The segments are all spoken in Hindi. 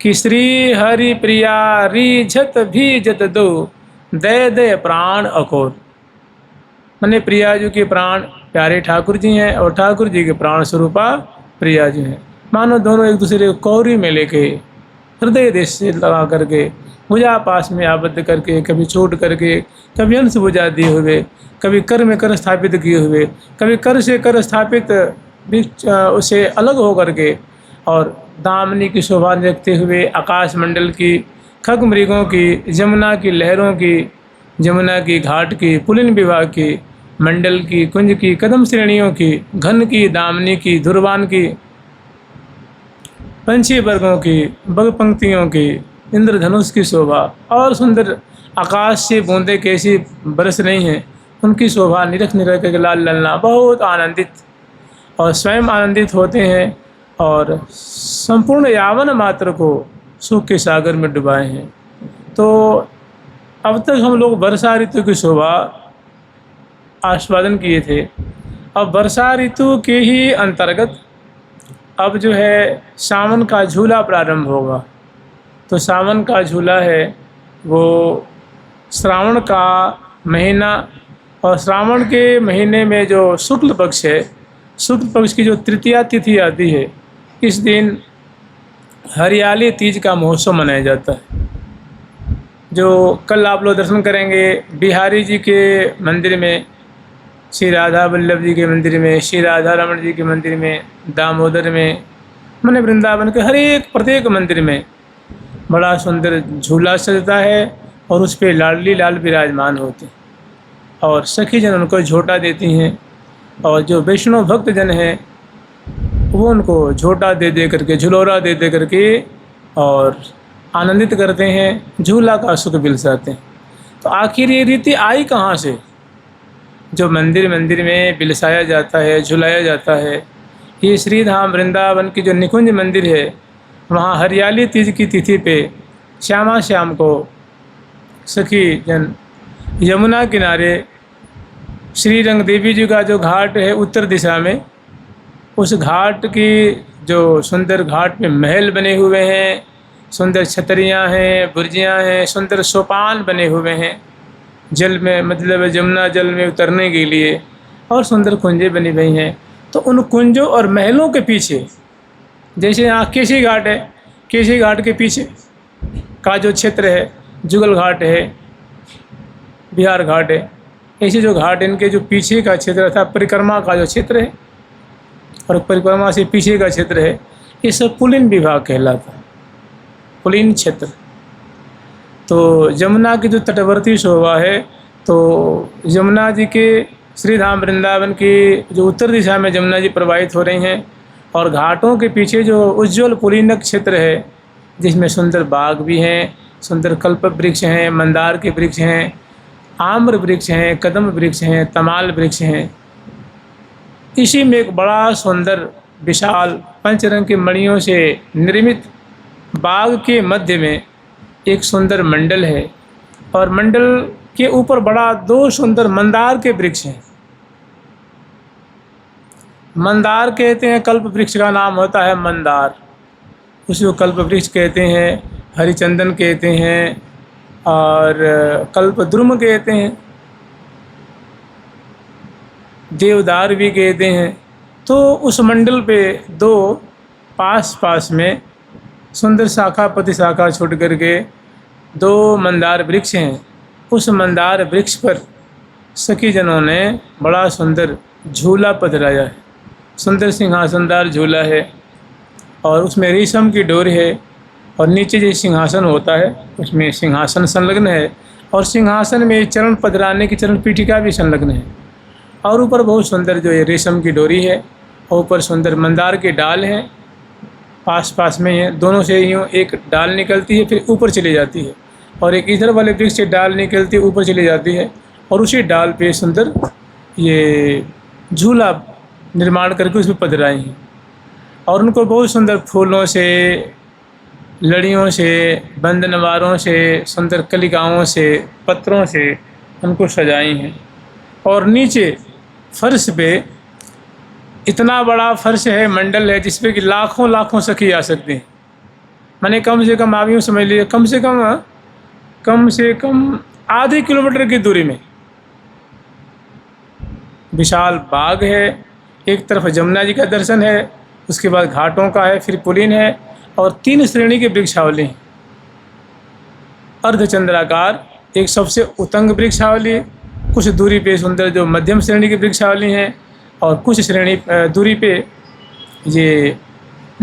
कि श्री हरि प्रिया रिझत भी जत दो दे दे प्राण अकोर। मैंने प्रिया जी के प्राण प्यारे ठाकुर जी हैं और ठाकुर जी के प्राण स्वरूपा प्रिया जी हैं। मानो दोनों एक दूसरे को कौरी में लेके हृदय देश से लगा करके भुजा पास में आबद्ध करके, कभी छोड़ करके, कभी अंश भुजा दिए हुए, कभी कर में कर स्थापित किए हुए, कभी कर से कर स्थापित उसे अलग हो करके, और दामनी की शोभा देखते हुए आकाश मंडल की, खग मृगों की, जमुना की लहरों की, जमुना की घाट की, पुलिन विभाग की, मंडल की, कुंज की, कदम श्रेणियों की, घन की, दामनी की, धुरवान की, पंछी वर्गों की, बग पंक्तियों की, इंद्रधनुष की शोभा, और सुंदर आकाश से बूंदे कैसी बरस रही हैं, उनकी शोभा निरख निरख के लाल ललना बहुत आनंदित और स्वयं आनंदित होते हैं और संपूर्ण यावन मात्र को सुख के सागर में डुबाए हैं। तो अब तक हम लोग वर्षा ऋतु की शोभा आस्वादन किए थे। अब वर्षा ऋतु के ही अंतर्गत अब जो है सावन का झूला प्रारंभ होगा। तो सावन का झूला है वो श्रावण का महीना, और श्रावण के महीने में जो शुक्ल पक्ष है, शुक्ल पक्ष की जो तृतीया तिथि आती है, इस दिन हरियाली तीज का महोत्सव मनाया जाता है। जो कल आप लोग दर्शन करेंगे बिहारी जी के मंदिर में, श्री राधा वल्लभ जी के मंदिर में, श्री राधा रमण जी के मंदिर में, दामोदर में, मैंने वृंदावन के हर एक प्रत्येक मंदिर में बड़ा सुंदर झूला सजता है और उस पर लाडली लाल विराजमान होते हैं और सखी जन उनको झोटा देती हैं, और जो वैष्णव भक्त जन हैं वो उनको झोटा दे दे करके, झुलोरा दे दे करके और आनंदित करते हैं, झूला का सुख बिलसाते हैं। तो आखिर ये रीति आई कहाँ से? जो मंदिर मंदिर में बिलसाया जाता है, झुलाया जाता है, ये श्री धाम वृंदावन की जो निकुंज मंदिर है, वहाँ हरियाली तीज की तिथि पे श्यामा श्याम को सखी जन यमुना किनारे श्री रंग देवी जी का जो घाट है उत्तर दिशा में, उस घाट की जो सुंदर घाट में महल बने हुए हैं, सुंदर छतरियाँ हैं, बुर्जियाँ हैं, सुंदर सोपान बने हुए हैं जल में, मतलब यमुना जल में उतरने के लिए, और सुंदर कुंजें बनी हुई हैं। तो उन कुंजों और महलों के पीछे, जैसे यहाँ केशी घाट है, केशी घाट के पीछे का जो क्षेत्र है, जुगल घाट है, बिहार घाट है, ऐसे जो घाट इनके जो पीछे का क्षेत्र था, परिक्रमा का जो क्षेत्र है और परिक्रमा से पीछे का क्षेत्र है, ये सब पुलिन विभाग कहलाता है, पुलिन क्षेत्र। तो यमुना की जो तटवर्ती शोभा है, तो यमुना जी के श्री धाम वृंदावन की जो उत्तर दिशा में यमुना जी प्रवाहित हो रही हैं, और घाटों के पीछे जो उज्ज्वल पुलिनक क्षेत्र है, जिसमें सुंदर बाग भी हैं, सुंदर कल्प वृक्ष हैं, मंदार के वृक्ष हैं, आम्र वृक्ष हैं, कदम वृक्ष हैं, तमाल वृक्ष हैं। इसी में एक बड़ा सुंदर विशाल पंचरंग की मणियों से निर्मित बाग के मध्य में एक सुंदर मंडल है, और मंडल के ऊपर बड़ा दो सुंदर मंदार के वृक्ष हैं। मंदार कहते हैं, कल्प वृक्ष का नाम होता है मंदार, उसको कल्प वृक्ष कहते हैं, हरिचंदन कहते हैं, और कल्पद्रुम कहते हैं, देवदार भी कहते हैं। तो उस मंडल पे दो पास पास में सुंदर शाखा प्रति शाखा छूट करके दो मंदार वृक्ष हैं। उस मंदार वृक्ष पर सखी जनों ने बड़ा सुंदर झूला पधराया है, सुंदर सिंहासनदार झूला है, और उसमें रेशम की डोर है, और नीचे जो सिंहासन होता है उसमें सिंहासन संलग्न है, और सिंहासन में चरण पधराने की चरण पीठिका भी संलग्न है, और ऊपर बहुत सुंदर जो ये रेशम की डोरी है, और ऊपर सुंदर मंदार के डाल हैं, पास पास में है, दोनों से यूँ एक डाल निकलती है फिर ऊपर चली जाती है, और एक इधर वाले वृक्ष से डाल निकलती है ऊपर चली जाती है, और उसी डाल पे सुंदर ये झूला निर्माण करके उसमें पधराई हैं, और उनको बहुत सुंदर फूलों से, लड़ियों से, बंधनवारों से, सुंदर कलिकाओं से, पत्रों से उनको सजाई हैं। और नीचे फर्श पे इतना बड़ा फर्श है, मंडल है, जिस पे कि लाखों लाखों सखी आ सकती हैं। माने कम आप यूँ समझ लीजिए कम से कम आधे किलोमीटर की दूरी में विशाल बाग है। एक तरफ जमुना जी का दर्शन है, उसके बाद घाटों का है, फिर पुलिन है और 3 श्रेणी के वृक्षावली हैं। अर्धचंद्राकार एक सबसे उत्तंग वृक्षावली, कुछ दूरी पे सुंदर जो मध्यम श्रेणी की वृक्षावली हैं और कुछ श्रेणी दूरी पे ये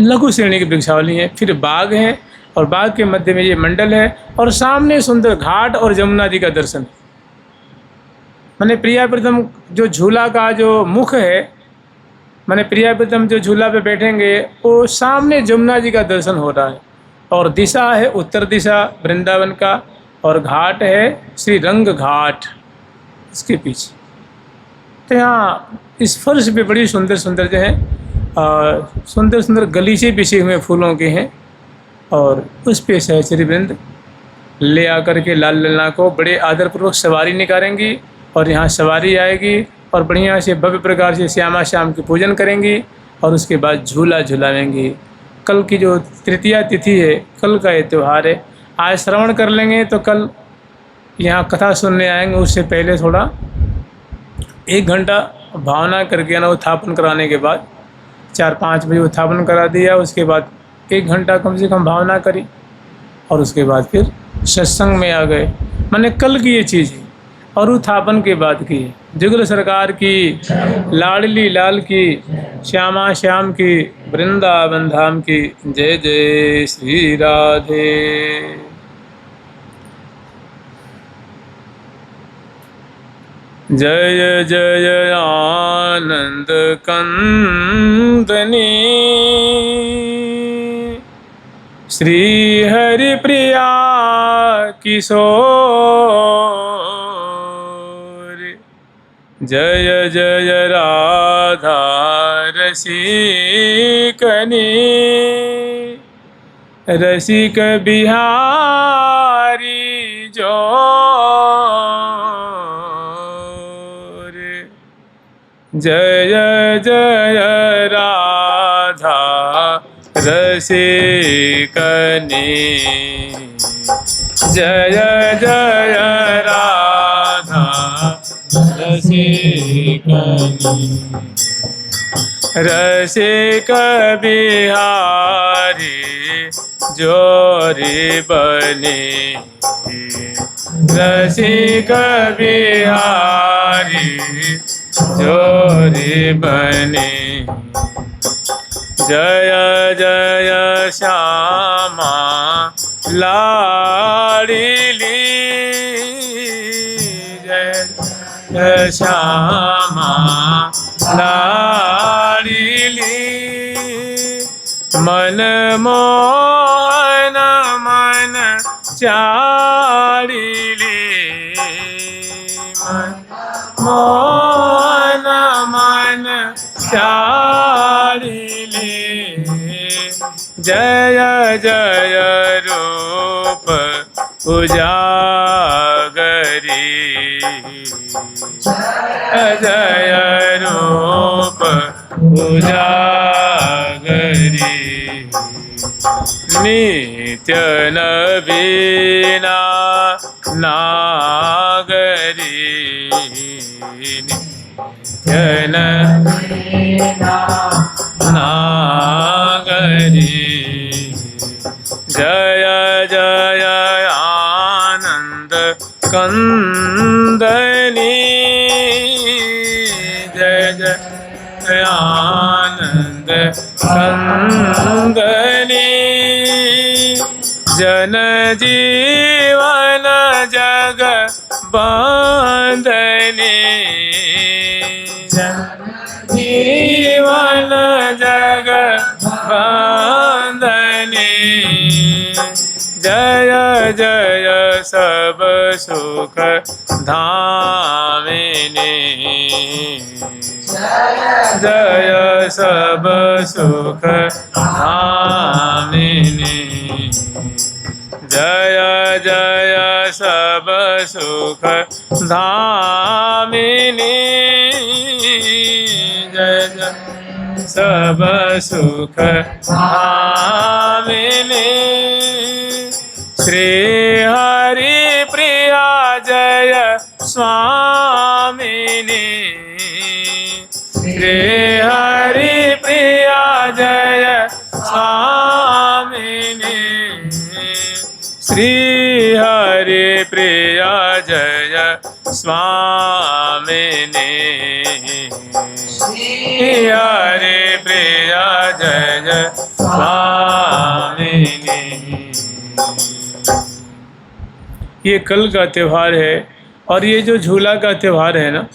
लघु श्रेणी की वृक्षावली हैं। फिर बाग है और बाग के मध्य में ये मंडल है और सामने सुंदर घाट और जमुना जी का दर्शन है। मैंने प्रियाप्रीतम जो झूला का जो मुख है, मैंने प्रियाप्रीतम जो झूला पे बैठेंगे वो सामने जमुना जी का दर्शन हो रहा है और दिशा है उत्तर दिशा वृंदावन का और घाट है श्री रंग घाट इसके पीछे। तो यहाँ इस फर्श पे बड़ी सुंदर सुंदर जो है सुंदर सुंदर गलीचे बिछे हुए फूलों के हैं और उस पे सहचरी वृंद ले आकर के लाल लल्ला को बड़े आदरपूर्वक सवारी निकालेंगी और यहाँ सवारी आएगी और बढ़िया से भव्य प्रकार से श्यामा श्याम की पूजन करेंगी और उसके बाद झूला झुलावेंगी। कल की जो तृतीया तिथि है, कल का ये त्यौहार है। आज श्रवण कर लेंगे तो कल यहाँ कथा सुनने आएंगे, उससे पहले थोड़ा 1 घंटा भावना करके ना उत्थापन कराने के बाद 4-5 बजे उत्थापन करा दिया, उसके बाद 1 घंटा कम से कम भावना करी और उसके बाद फिर सत्संग में आ गए। मैंने कल की ये चीज़ है और उत्थापन के बाद की है। जुगल सरकार की, लाडली लाल की, श्यामा श्याम की, वृंदावन धाम की जय जय श्री राधे। जय जय आनंद कंदनी श्री हरि प्रिया किशोर। जय जय राधा रसिकनी रसिक बिहारी जोर। जय जय राधा रसिकनी जय जय राधा रसिकनी रसिक बिहारी जोरी बने। रसिक बिहारी जोरी बने। जय जय श्यामा लाडली जय जय श्यामा लाडली मन मोहन मन चाड़िली मन मोहन मन चाड़िली। जय जय रूप उजागरी जय रूप उजागरी। नित्य नवीना नागरी नित्य नवीना नागरी। जय जय आनंद कंदनी जय जय आनंद कंदनी। जन जीवन जग बांधनी जन जीवन जग बांधनी। जय जय सब सुख धामिनी जय सब सुख धामिनी। जय जय सब सुख धामिनी जय जय सब सुख धामिनी। श्री हरि प्रिया जय स्वामिनी श्री हरि प्रिया जय स्वामिनी श्री हरि प्रिया जय स्वामिनी श्री हरि प्रिया जय स्वामिनी। ये कल का त्यौहार है और ये जो झूला का त्यौहार है ना,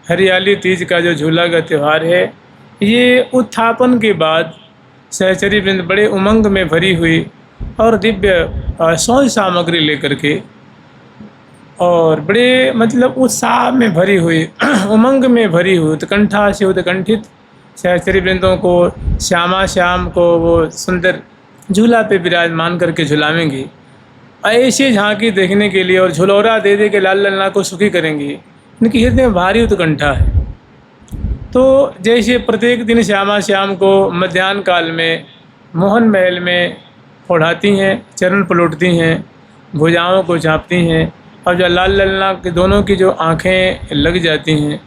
हरियाली तीज का जो झूला का त्यौहार है, ये उत्थापन के बाद सहचरी वृंद बड़े उमंग में भरी हुई और दिव्य सौंज सामग्री लेकर के और बड़े मतलब उत्साह में भरी हुई उमंग में भरी हुई उत्कंठा से उत्कंठित सहचरी वृंदों को श्यामा श्याम को वो सुंदर झूला पे विराजमान करके झुलावेंगी। ऐसी झांकी देखने के लिए और झुलौरा दे दे के लाल लल्ला को सुखी करेंगी। इनकी हृदय में भारी उत्कंठा है। तो जैसे प्रत्येक दिन श्यामा श्याम को मध्याह्न काल में मोहन महल में ओढ़ाती हैं, चरण पलटती हैं, भुजाओं को चाँपती हैं और जो लाल लल्ला के दोनों की जो आँखें लग जाती हैं,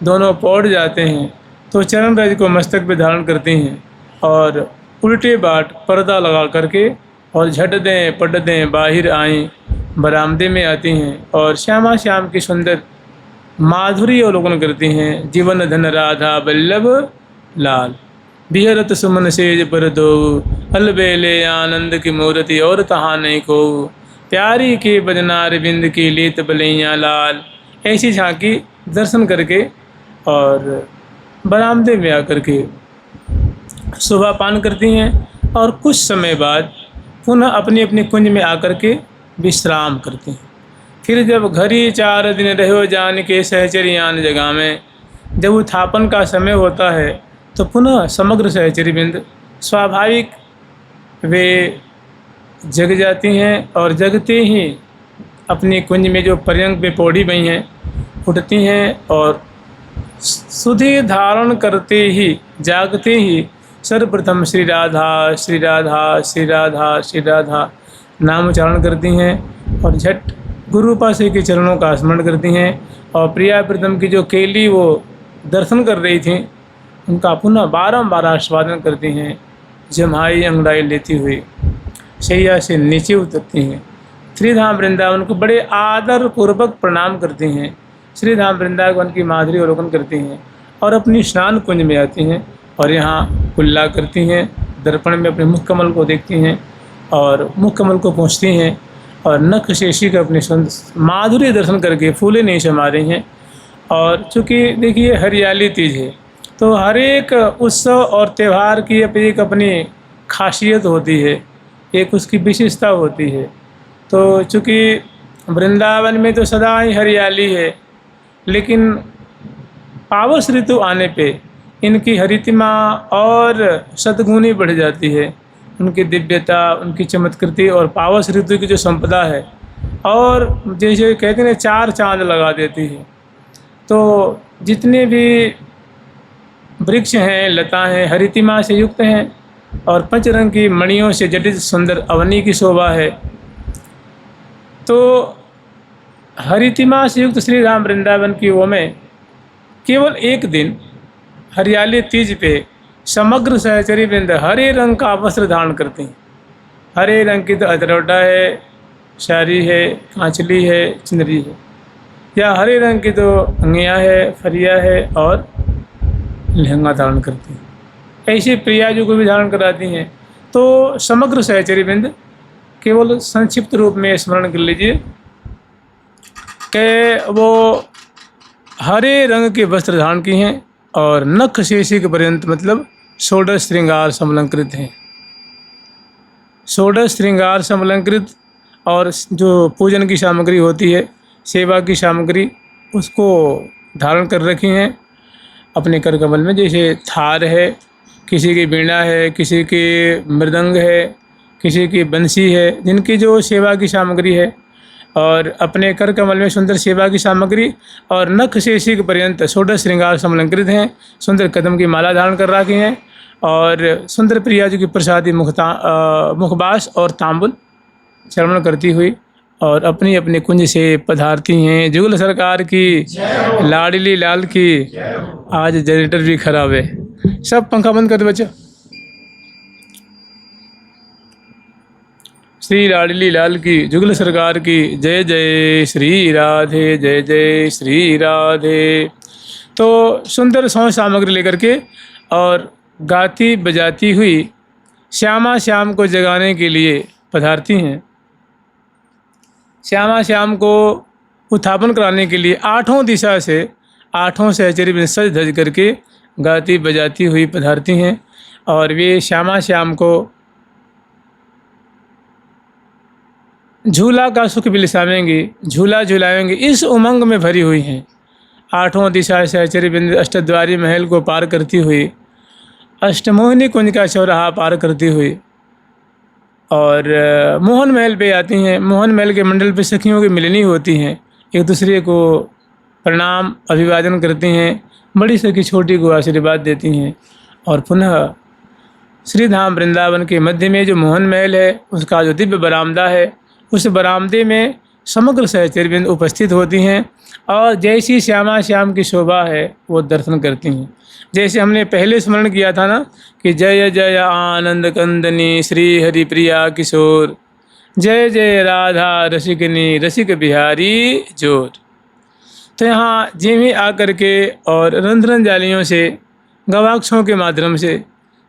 दोनों पौड़ जाते हैं, तो चरण रज को मस्तक पे धारण करती हैं और उल्टे बाट पर्दा लगा करके और झट दें पट दें बाहर आएँ बरामदे में आती हैं और श्यामा श्याम की सुंदर माधुरी अवलोकन करती हैं। जीवन धन राधा वल्लभ लाल बिहरत सुमन सेज पर दो अलबेले आनंद की मूर्ति और तहाँ नहीं को प्यारी के बजनार बिंद की लेत बलैया लाल। ऐसी झांकी दर्शन करके और बरामदे में आकर के सुबह पान करती हैं और कुछ समय बाद पुनः अपनी अपनी कुंज में आकर के विश्राम करती हैं। फिर जब घड़ी 4 दिन रहो जान के सहचरियान जगह में, जब उत्थापन का समय होता है तो पुनः समग्र सहचरी बिंद स्वाभाविक वे जग जाती हैं और जगते ही अपनी कुंज में जो पर्यंक पे पौड़ी बई हैं उठती हैं और सुधि धारण करते ही जागते ही सर्वप्रथम श्री राधा श्री राधा श्री राधा श्री राधा नाम उच्चारण करती हैं और झट गुरु रूपासे के चरणों का स्मरण करती हैं और प्रिया प्रीतम की जो केली वो दर्शन कर रही थी उनका पुनः बारंबार आस्वादन करती हैं। जम्हाई अंगड़ाई लेती हुई शैया से नीचे उतरती हैं। श्रीधाम वृंदावन को बड़े आदर पूर्वक प्रणाम करती हैं। श्रीधाम वृंदावन की माधुरी अवलोकन करती हैं और अपनी स्नान कुंज में आती हैं और यहाँ कुल्ला करती हैं। दर्पण में अपने मुख कमल को देखती हैं और मुख कमल को पहुँचती हैं और नख शेषी का अपने माधुरी दर्शन करके फूले नहीं समा रही हैं। और चूँकि देखिए हरियाली तीज है तो हर एक उत्सव और त्यौहार की एक अपनी खासियत होती है, एक उसकी विशेषता होती है। तो चूँकि वृंदावन में तो सदा ही हरियाली है, लेकिन पावस ऋतु आने पे इनकी हरितिमा और सद्गुणी बढ़ जाती है। उनकी दिव्यता, उनकी चमत्कृति और पावस ऋतु की जो संपदा है और जैसे कहते हैं 4 चांद लगा देती है। तो जितने भी वृक्ष हैं, लता हैं, हरितिमा से युक्त हैं और 5 रंग की मणियों से जटित सुंदर अवनी की शोभा है। तो हरितिमा से युक्त श्री राम वृंदावन की वो में केवल एक दिन हरियाली तीज पे समग्र सहचरी वृंद हरे रंग का वस्त्र धारण करती हैं। हरे रंग की तो अदरौटा है, शारी है, कांचली है, चुनरी है, या हरे रंग की तो अंगिया है, फरिया है और लहंगा धारण करती हैं। ऐसी प्रिया जो को भी धारण कराती हैं। तो समग्र सहचरी वृंद केवल संक्षिप्त रूप में स्मरण कर लीजिए कि वो हरे रंग के वस्त्र धारण की हैं और नख शेषिक पर्यंत मतलब 16 श्रृंगार समलंकृत हैं। 16 श्रृंगार समलंकृत और जो पूजन की सामग्री होती है, सेवा की सामग्री, उसको धारण कर रखी हैं अपने कर कमल में। जैसे थार है, किसी की वीणा है, किसी की मृदंग है, किसी की बंसी है, जिनकी जो सेवा की सामग्री है और अपने कर कमल में सुंदर सेवा की सामग्री और नख शेषिक पर्यंत 16 श्रृंगार समलंकृत हैं। सुंदर कदम की माला धारण कर रखी हैं और सुंदर प्रिया जी की प्रसादी मुखबास और तांबुल श्रवण करती हुई और अपनी अपने कुंज से पधारती हैं। जुगल सरकार की, लाडली लाल की। आज जनरेटर भी खराब है, सब पंखा बंद कर दो बच्चा। श्री लाडली लाल की, जुगल सरकार की। जय जय श्री राधे, जय जय श्री राधे। तो सुंदर सौंध सामग्री लेकर के और गाती बजाती हुई श्यामा श्याम को जगाने के लिए पधारती हैं। श्यामा श्याम को उत्थापन कराने के लिए आठों दिशा से, आठों सहचरी में सज धज करके गाती बजाती हुई पधारती हैं। और वे श्यामा श्याम को झूला का सुख बिलसावेंगी, झूला झुलाएंगे, इस उमंग में भरी हुई हैं। आठों दिशा सहचरी बिंद अष्टद्वारी महल को पार करती हुई, अष्टमोहिनी कुंज का चौराहा पार करती हुई और मोहन महल पे आती हैं। मोहन महल के मंडल पे सखियों की मिलनी होती हैं, एक दूसरे को प्रणाम अभिवादन करती हैं, बड़ी सखी छोटी को आशीर्वाद देती हैं। और पुनः श्री धाम वृंदावन के मध्य में जो मोहन महल है, उसका जो दिव्य बरामदा है, उस बरामदे में समग्र सहचरबिंद उपस्थित होती हैं और जैसी श्यामा श्याम की शोभा है वो दर्शन करती हैं। जैसे हमने पहले स्मरण किया था ना कि जय जय आनंद कंदनी श्री हरि प्रिया किशोर, जय जय राधा रसिकनी रसिक बिहारी जोर। तो यहाँ जिमी आकर के और रंध्रन जालियों से, गवाक्षों के माध्यम से,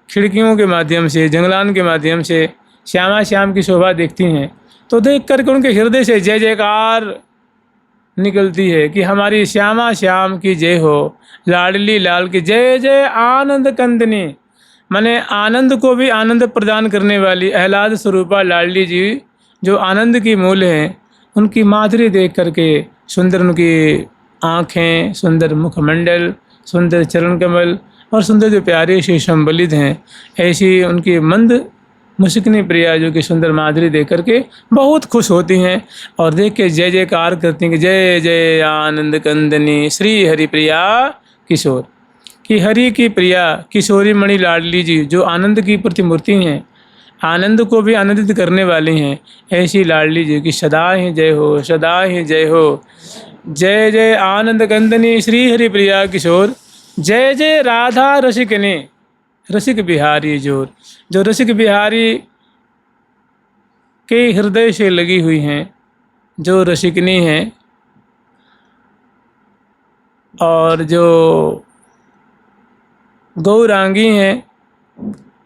खिड़कियों के माध्यम से, जंगलान के माध्यम से श्यामा श्याम की शोभा देखती हैं। तो देख करके उनके हृदय से जय जयकार निकलती है कि हमारी श्यामा श्याम की जय हो, लाडली लाल की जय जय आनंद कंदनी। माने आनंद को भी आनंद प्रदान करने वाली आह्लाद स्वरूपा लाडली जी जो आनंद की मूल हैं, उनकी माधुरी देख करके सुंदर उनकी आँखें, सुंदर मुखमंडल, सुंदर चरण कमल और सुंदर जो प्यारे श्री संबलित हैं, ऐसी उनकी मंद मुस्किनी प्रिया जो कि सुंदर माधुरी देख करके बहुत खुश होती हैं और देख के जय जयकार करती हैं कि जय जय आनंद कंदनी श्री हरि प्रिया किशोर। कि हरि की प्रिया किशोरी मणि लाडली जी जो आनंद की प्रतिमूर्ति हैं, आनंद को भी आनंदित करने वाली हैं, ऐसी लाडली जी की सदा ही जय हो, सदा ही जय हो। जय जय आनंद कंदनी श्री हरि प्रिया किशोर, जय जय राधा रसिकनी रसिक बिहारी जोर। जो रसिक बिहारी के हृदय से लगी हुई हैं, जो रसिकनी हैं और जो गौरांगी हैं,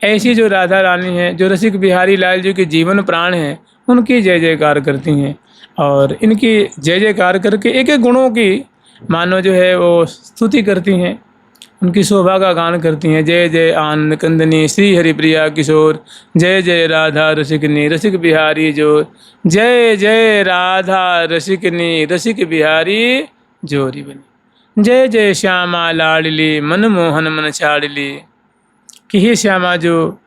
ऐसी जो राधा रानी हैं, जो रसिक बिहारी लाल जी के जीवन प्राण हैं, उनकी जय जयकार करती हैं। और इनकी जय जयकार करके एक एक गुणों की मानो जो है वो स्तुति करती हैं, उनकी शोभा का गान करती हैं। जय जय आनंद कंदनी श्री हरि प्रिया किशोर, जय जय राधा रसिकनी रसिक बिहारी जोर, जय जय राधा रसिकनी रसिक बिहारी जोरी बनी। जय जय श्यामा लाडली मन मोहन मन छाड़ली। कि हे श्यामा जो,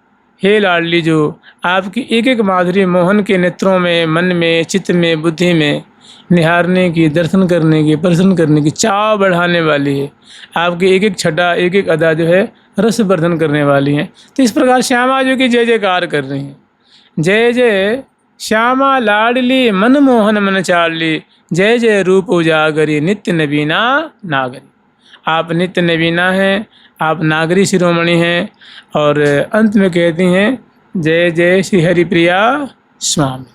हे लाडली जो, आपकी एक एक माधुरी मोहन के नेत्रों में, मन में, चित्त में, बुद्धि में निहारने की, दर्शन करने की, प्रसन्न करने की चाव बढ़ाने वाली है। आपकी एक एक छटा, एक एक अदा जो है रस वर्धन करने वाली हैं। तो इस प्रकार श्यामा जो की जय जयकार कर रही हैं। जय जय श्यामा लाडली मन मोहन मन चाड़ली, जय जय रूप उजागरी नित्य नवीना नागरी। आप नित्य नवीना हैं, आप नागरी शिरोमणि हैं। और अंत में कहती हैं जय जय श्री हरि प्रिया स्वामी।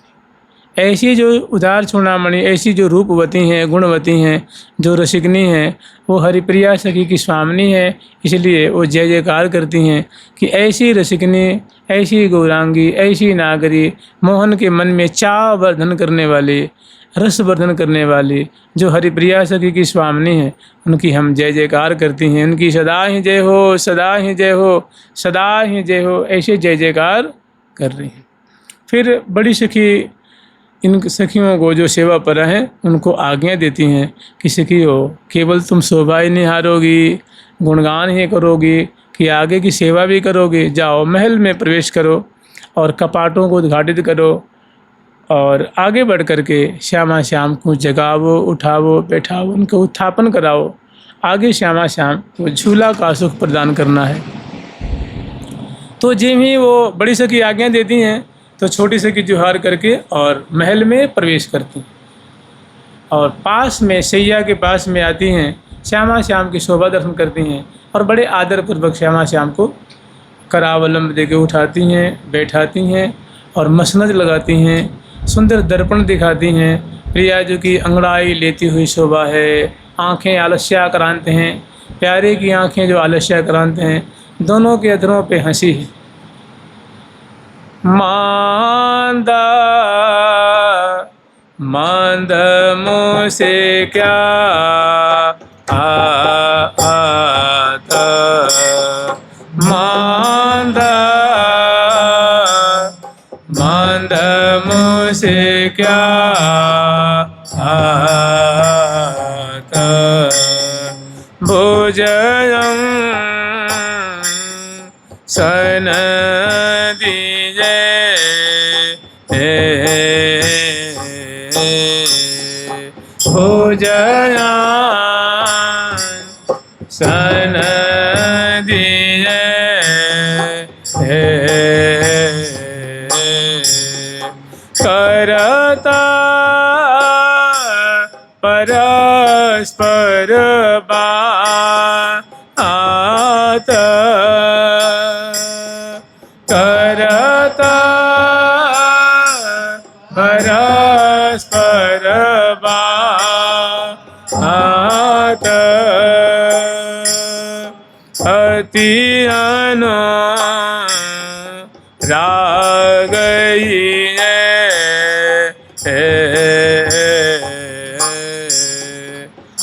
ऐसी जो उदार चूड़ामणि, ऐसी जो रूपवती हैं, गुणवती हैं, जो रसिकनी हैं, वो हरिप्रिया सखी की स्वामिनी है। इसलिए वो जय जयकार करती हैं कि ऐसी रसिकनी, ऐसी गौरांगी, ऐसी नागरी, मोहन के मन में चाव वर्धन करने वाली, रस वर्धन करने वाली जो हरिप्रिया सखी की स्वामिनी है, उनकी हम जय जयकार करती हैं। उनकी सदा ही जय हो, सदा ही जय हो, सदा ही जय हो, ऐसे जय जयकार कर रही हैं। फिर बड़ी सखी इन सखियों को जो सेवा पर हैं उनको आज्ञा देती हैं कि सखियों, केवल तुम शोभा ही निहारोगी, गुणगान ही करोगी कि आगे की सेवा भी करोगे। जाओ महल में प्रवेश करो और कपाटों को उद्घाटित करो और आगे बढ़ कर के श्यामा श्याम को जगावो, उठावो, बैठाओ, उनको उत्थापन कराओ। आगे श्यामा श्याम को झूला का सुख प्रदान करना है। तो जिम ही वो बड़ी सखी आज्ञा देती हैं तो छोटी सी की जुहार करके और महल में प्रवेश करती हैं और पास में सैया के पास में आती हैं, श्यामा श्याम की शोभा दर्शन करती हैं और बड़े आदरपूर्वक श्यामा श्याम को करावलंब देके उठाती हैं, बैठाती हैं और मसनद लगाती हैं, सुंदर दर्पण दिखाती हैं। प्रिया जो की अंगड़ाई लेती हुई शोभा है, आँखें आलस्याक्रांत हैं, प्यारे की आँखें जो आलस्याक्रांत हैं, दोनों के अधरों पे हंसी है। मांदा मांद मुँह से क्या आता, मांदा मांद मुँह से क्या आता, भोजनं सन दीजे भोजना सन दीजे करता परस्पर बात, करता परस्पर बात, अति अनुरागी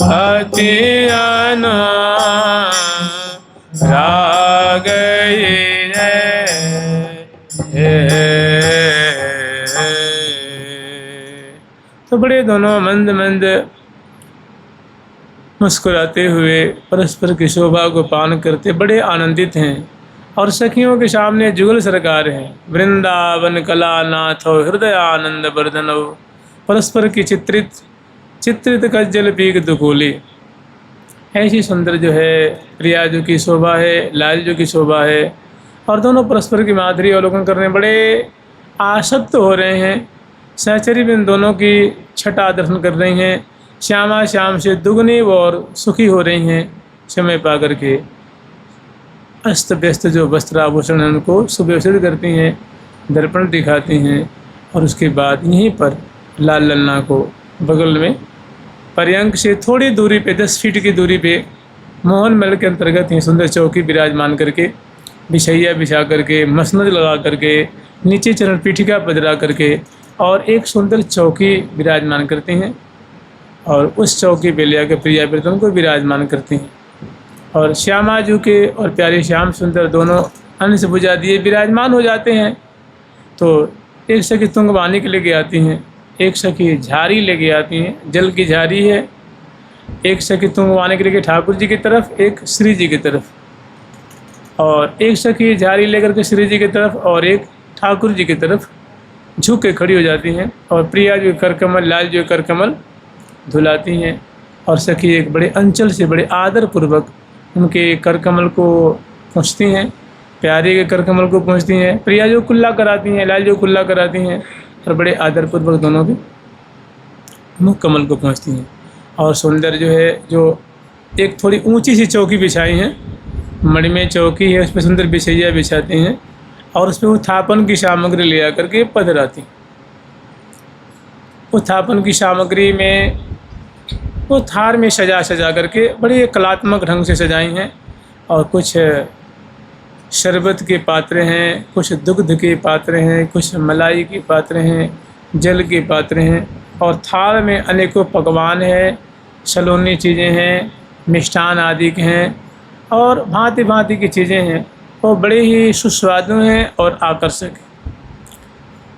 अति अनुरागी तो बड़े दोनों मंद मंद मुस्कुराते हुए परस्पर की शोभा को पान करते बड़े आनंदित हैं और सखियों के सामने जुगल सरकार है। वृंदावन कला नाथो हृदय आनंद वर्धनव, परस्पर की चित्रित कज्जल पीक दुकूली। ऐसी सुंदर जो है प्रिया जो की शोभा है, लाल जो की शोभा है और दोनों परस्पर की माधुरी अवलोकन करने बड़े आसक्त हो रहे हैं। सहचरी बिन दोनों की छटा दर्शन कर रही हैं, श्यामा श्याम से दुगनी और सुखी हो रही हैं। समय पा करके अस्त व्यस्त जो वस्त्र आभूषण हैं उनको सुव्यवस्थित करती हैं, दर्पण दिखाती हैं और उसके बाद यहीं पर लाल लल्ला को बगल में पर्यंक से थोड़ी दूरी पे 10 फीट की दूरी पे मोहन महल के अंतर्गत ही सुंदर चौकी विराजमान करके, बिछैया बिछा करके, मसनद लगा करके, नीचे चरण पीठिका पधरा करके और एक सुंदर चौकी विराजमान करती हैं और उस चौकी पे ले आकर प्रिया प्रीतम को विराजमान करती हैं और श्यामा जी के और प्यारे श्याम सुंदर दोनों अन्न से बुझा दिए विराजमान हो जाते हैं। तो एक सखी तुंगवानी के लेके आती हैं, एक सखी झारी लेके आती हैं, जल की झारी है, एक सखी तुंगवानी के लेके ठाकुर जी की तरफ, एक श्री जी की तरफ, और एक सखी झारी लेकर के श्री जी की तरफ और एक ठाकुर जी की तरफ झुक के खड़ी हो जाती हैं और प्रिया जो करकमल, लाल जो करकमल धुलाती हैं और सखी एक बड़े अंचल से बड़े आदर पूर्वक उनके करकमल को पूछती हैं, प्यारे के करकमल को पूछती हैं। प्रिया जो कुल्ला कराती हैं, लाल जो कुल्ला कराती हैं और बड़े आदर पूर्वक दोनों के मुख कमल को पूछती हैं। और सुंदर जो है जो एक थोड़ी ऊंची सी चौकी बिछाई हैं, मणिमय चौकी है, उस पर सुंदर बिछैया बिछाती हैं और उस पर उत्थापन की सामग्री ले आकर के पधराती। उत्थापन की सामग्री में वो थार में सजा करके बड़े कलात्मक ढंग से सजाई हैं और कुछ शरबत के पात्र हैं, कुछ दुग्ध के पात्र हैं, कुछ मलाई के पात्र हैं, जल के पात्र हैं और थाल में अनेकों पकवान हैं, सलोनी चीज़ें हैं, मिष्ठान आदि के हैं और भांति भांति की चीज़ें हैं। वो बड़े ही सुस्वादु हैं और आकर्षक हैं।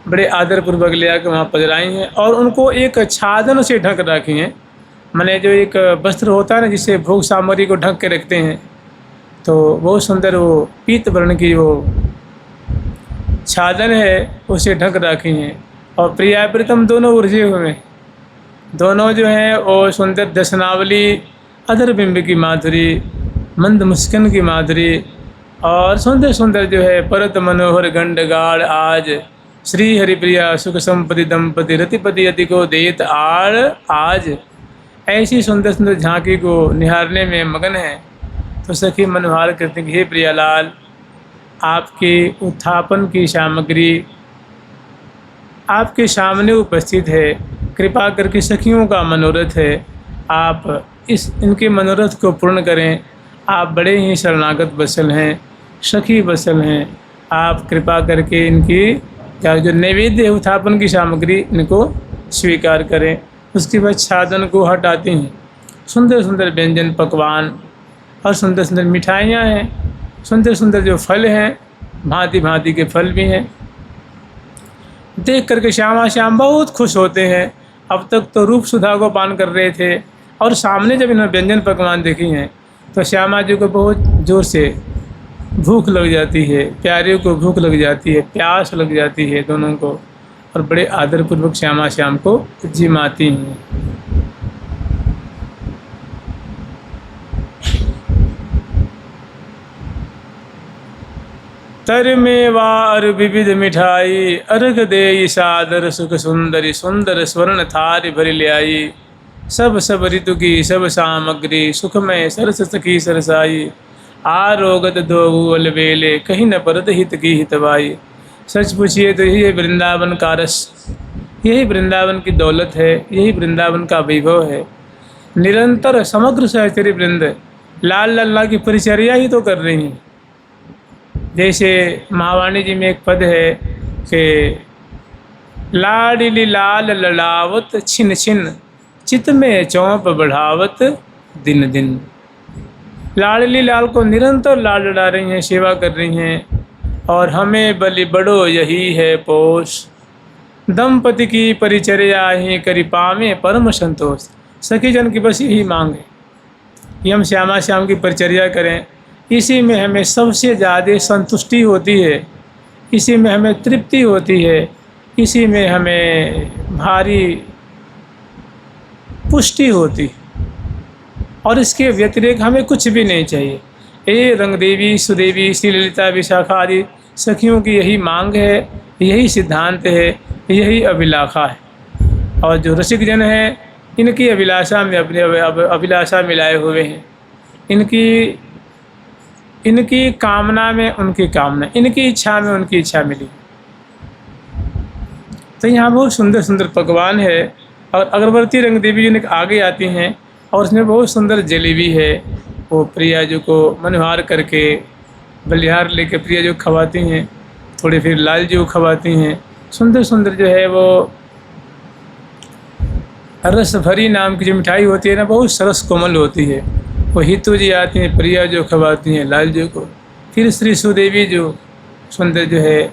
बड़े आदरपूर्वक ले आकर वहाँ पधराई हैं और उनको एक छादन से ढक रखी हैं। माने जो एक वस्त्र होता है ना जिससे भोग सामग्री को ढक के रखते हैं, तो बहुत सुंदर वो पीत वर्ण की वो छादन है, उसे ढक रखी हैं। और प्रिया प्रीतम दोनों उर्जे हुए हैं, दोनों जो हैं वो सुंदर दशनावली, अदर बिंब की माधुरी, मंद मुस्कान की माधुरी और सुंदर सुंदर जो है परत मनोहर गंडगाड़ आज श्री हरिप्रिया सुख संपत्ति दंपति रतिपति यति को देत आड़ आज। ऐसी सुंदर सुंदर झांकी को निहारने में मगन है। तो सखी मनोहार करते हैं कि हे प्रियालाल, आपके उत्थापन की सामग्री आपके सामने उपस्थित है। कृपा करके सखियों का मनोरथ है, आप इनके मनोरथ को पूर्ण करें। आप बड़े ही शरणागत बसल हैं, सखी बसल हैं। आप कृपा करके इनकी क्या जो नैवेद्य है उत्थापन की सामग्री इनको स्वीकार करें। उसके बाद साधन को हटाते हैं। सुंदर सुंदर व्यंजन पकवान और सुंदर सुंदर मिठाइयाँ हैं, सुंदर सुंदर जो फल हैं, भांति भांति के फल भी हैं। देख करके श्यामा श्याम बहुत खुश होते हैं। अब तक तो रूप सुधा को पान कर रहे थे और सामने जब इन्होंने व्यंजन पकवान देखी हैं तो श्यामा जी को बहुत ज़ोर से भूख लग जाती है, प्यारे को भूख लग जाती है, प्यास लग जाती है दोनों को, और बड़े आदरपूर्वक श्यामा श्याम को जिमाती हैं। तर मेवार विविध मिठाई अर्घ दे सादर सुख सुंदरी सुंदर स्वर्ण थारी भरी ले आई। सब सब ऋतु की सब सामग्री सुखमय सरस सखी सरसाई। आरोगत दो अलबेले कहीं न परत हित की हितवाई। सच पूछिए तो यही वृंदावन का रस, यही वृंदावन की दौलत है, यही वृंदावन का वैभव है। निरंतर समग्र सहचरी वृंद लाल लल्ला की परिचर्या ही तो कर रही हैं। जैसे महावाणी जी में एक पद है कि लाडिली लाल ललावत छिन छिन चित में चौंप बढ़ावत दिन दिन। लाडली लाल को निरंतर लाड लड़ा रही हैं, सेवा कर रही हैं। और हमें बलि बड़ो यही है पोष, दंपति की परिचर्या ही करी पावे परम संतोष। सखी जन की बस यही मांग है कि हम श्यामा श्याम की परिचर्या करें। इसी में हमें सबसे ज़्यादा संतुष्टि होती है, इसी में हमें तृप्ति होती है, इसी में हमें भारी पुष्टि होती है। और इसके व्यतिरिक्त हमें कुछ भी नहीं चाहिए। ये रंगदेवी, सुदेवी, श्री ललिता, विशाखा आदि सखियों की यही मांग है, यही सिद्धांत है, यही अभिलाषा है। और जो रसिक जन हैं इनकी अभिलाषा में अपनी अभिलाषा मिलाए हुए हैं। इनकी कामना में उनकी कामना, इनकी इच्छा में उनकी इच्छा मिली। तो यहाँ बहुत सुंदर सुंदर पकवान है। और अगरबत्ती रंगदेवी जी आगे आती हैं और उसमें बहुत सुंदर जलेबी है। वो प्रिया जी को मनोहार करके बलिहार लेके प्रिया जी को खवाती हैं, थोड़े फिर लाल जी को खवाती हैं। सुंदर सुंदर जो है वो रस भरी नाम की जो मिठाई होती है ना, बहुत सरस कोमल होती है। वो हितू जी आती हैं, प्रिया जो खवाती हैं लाल जी को। फिर श्री सुदेवी जो सुंदर जो है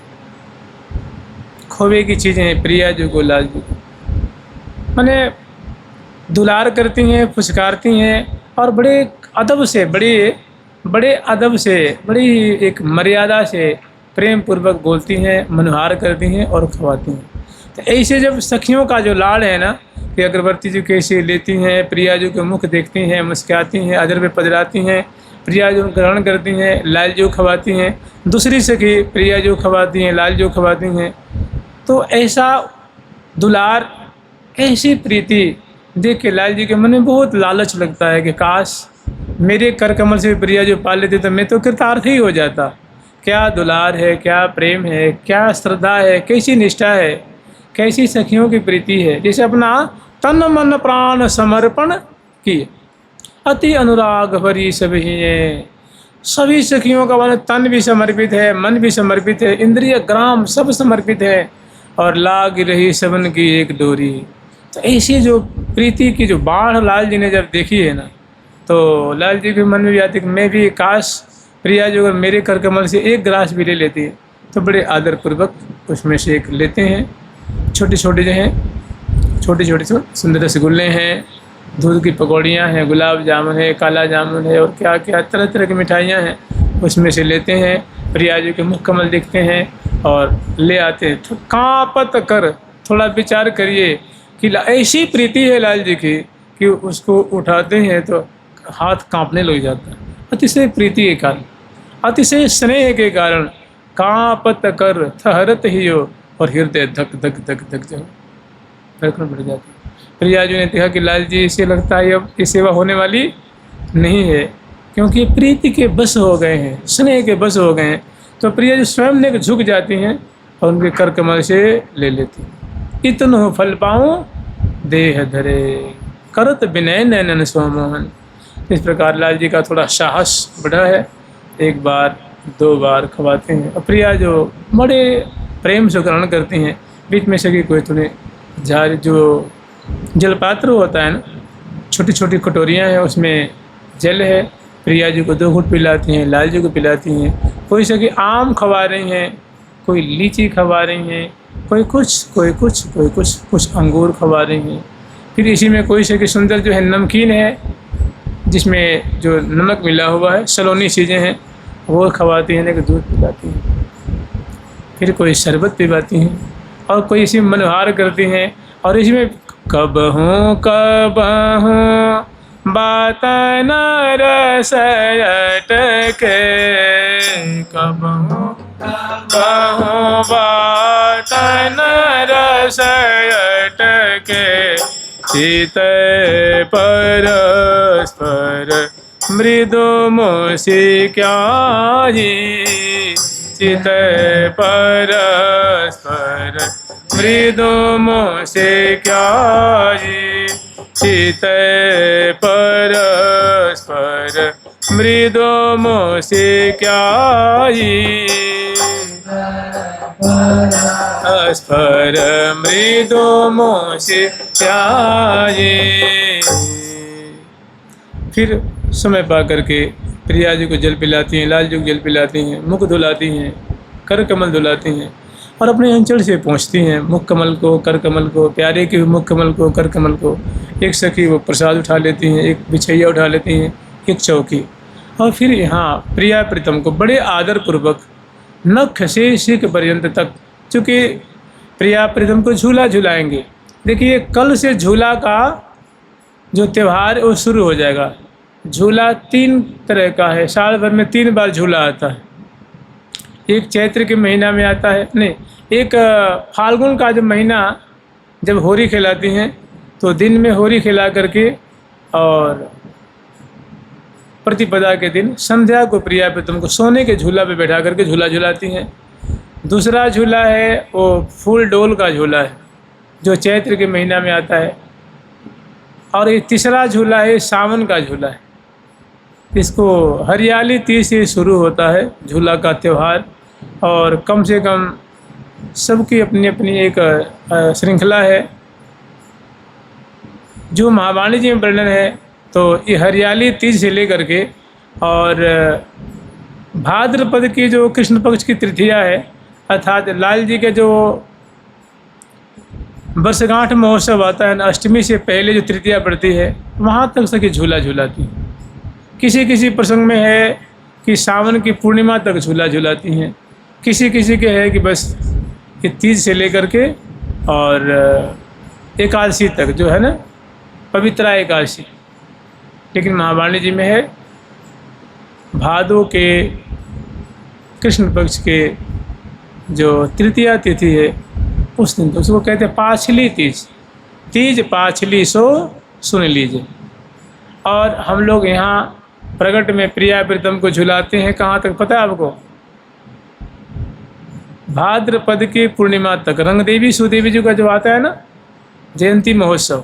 खोवे की चीज़ें हैं, प्रिया जी को लाल जी को माने दुलार करती हैं, फुसकारती हैं और बड़े अदब से, बड़े अदब से, बड़ी एक मर्यादा से प्रेम पूर्वक बोलती हैं, मनोहार करती हैं और खवाती हैं। तो ऐसे जब सखियों का जो लाड़ है ना कि अगरबत्ती जी कैसे लेती हैं, प्रिया जी के मुख देखती हैं, मुस्कुराती हैं, अदर पे पधराती हैं, प्रिया जी ग्रहण करती हैं, लाल जी खवाती हैं, दूसरी सखी प्रिया जी खवाती हैं, लाल जी खवाती हैं। तो ऐसा दुलार, ऐसी प्रीति देख के लाल जी के मन में बहुत लालच लगता है कि काश मेरे कर कमल से प्रिया जो पा लेते तो मैं तो कृतार्थ ही हो जाता। क्या दुलार है, क्या प्रेम है, क्या श्रद्धा है, कैसी निष्ठा है, कैसी सखियों की प्रीति है। जैसे अपना तन मन प्राण समर्पण किए, अति अनुराग भरी सभी है। सभी सखियों का मन तन भी समर्पित है, मन भी समर्पित है, इंद्रिय ग्राम सब समर्पित है। और लाग रही सबन की एक डोरी। तो ऐसी जो प्रीति की जो बाढ़ लाल जी ने जब देखी है ना, तो लाल जी के मन में भी आती कि मैं भी काश प्रिया जो अगर मेरे कर कमल से एक गिलास भी ले लेती है। तो बड़े आदरपूर्वक उसमें से एक लेते हैं। छोटे छोटे जो हैं, छोटे छोटे सुंदर रसगुल्ले हैं, दूध की पकौड़ियाँ हैं, गुलाब जामुन है, काला जामुन है और क्या क्या तरह तरह की मिठाइयाँ हैं, उसमें से लेते हैं। प्रिया जी के मुख कमल देखते हैं और ले आते हैं। तो कांपत कर, थोड़ा विचार करिए कि ऐसी प्रीति है लाल जी की कि उसको उठाते हैं तो हाथ कांपने लग जाता है। अतिशय प्रीति के कारण, अतिशय स्नेह के कारण कांपत कर थहरत ही हो और हृदय धक धक धक धक जो धड़कन बढ़ जाती। प्रिया जी ने देखा कि लाल जी इसे लगता है अब ये सेवा होने वाली नहीं है, क्योंकि प्रीति के बस हो गए हैं, स्नेह के बस हो गए हैं। तो प्रिया जी स्वयं ने झुक जाती हैं और उनके कर कमल से ले लेती। इतनो फल पाऊँ देह धरे, करत विनय नैनन सोमोहन। इस प्रकार लाल जी का थोड़ा साहस बढ़ा है। एक बार 2 बार खवाते हैं। और प्रिया जो बड़े प्रेम से ग्रहण करती हैं। बीच में से कोई थोड़े झार जो जलपात्र होता है ना, छोटी छोटी कटोरियाँ हैं, उसमें जल है। प्रिया जी को 2 घूंट पिलाती हैं, लाल जी को पिलाती हैं। कोई सकी आम खवा रही हैं, कोई लीची खवा रही हैं, कोई कुछ कोई कुछ कोई कुछ अंगूर खवा रही हैं। फिर इसी में कोई सकी सुंदर जो है नमकीन है, जिसमें जो नमक मिला हुआ है, सलोनी चीज़ें हैं, वो खवाती हैं, कि दूध पिलाती हैं। फिर कोई शरबत पिलाती हैं और कोई इसी में मनोहार करती हैं। और इसमें कब हूँ बात न रस अटके, कब हूँ बात न रस अटके, चित परस्पर मृदु मुसिक्यायि, चित परस्पर मृदु मुसिक्यायि, चित परस्पर मृदु मुसिक्यायि, परस्पर मृदु मुसिक्यायि। फिर समय पा करके प्रिया जी को जल पिलाती हैं, लाल जी को जल पिलाती हैं, मुख धुलाती हैं, कर कमल धुलाती हैं और अपने अंचल से पहुँचती हैं मुख कमल को, कर कमल को, प्यारे के मुख कमल को, कर कमल को। एक सखी वो प्रसाद उठा लेती हैं, एक बिछैया उठा लेती हैं, एक चौकी। और फिर यहाँ प्रिया प्रीतम को बड़े आदरपूर्वक नख से शिख पर्यंत तक, चूँकि प्रिया प्रीतम को झूला झुलाएंगे। देखिए कल से झूला का जो त्यौहार है वो शुरू हो जाएगा। झूला 3 तरह का है, साल भर में 3 बार झूला आता है। एक चैत्र के महीना में आता है, नहीं, एक फाल्गुन का जब महीना जब होरी खिलाती हैं तो दिन में होरी खिला करके और प्रतिपदा के दिन संध्या को प्रिया प्रीतम को सोने के झूला पे बैठा करके झूला झुलाती हैं। दूसरा झूला है वो फूल डोल का झूला है, जो चैत्र के महीना में आता है। और ये तीसरा झूला है सावन का झूला है। इसको हरियाली तीज से शुरू होता है झूला का त्यौहार, और कम से कम सबकी अपनी अपनी एक श्रृंखला है। जो महावाणी जी में वर्णन है तो ये हरियाली तीज से लेकर के और भाद्रपद की जो कृष्ण पक्ष की तृतीया है, अर्थात लाल जी के जो वर्षगांठ महोत्सव आता है, अष्टमी से पहले जो तृतीया पड़ती है, वहाँ तक सके झूला झुलाती हैं। किसी किसी प्रसंग में है कि सावन की पूर्णिमा तक झूला झुलाती हैं, किसी किसी के है कि बस ये तीज से लेकर के और एकादशी तक जो है ना, पवित्रा एकादशी। लेकिन महावाणी जी में है भादो के कृष्ण पक्ष के जो तृतीया तिथि है उस दिन, तो उसको कहते हैं पाछली तीज। तीज पाछली सो सुन लीजिए। और हम लोग यहाँ प्रगट में प्रिया प्रीतम को झुलाते हैं कहाँ तक पता है आपको? भाद्रपद की पूर्णिमा तक। रंगदेवी सुदेवी जी का जो आता है ना जयंती महोत्सव,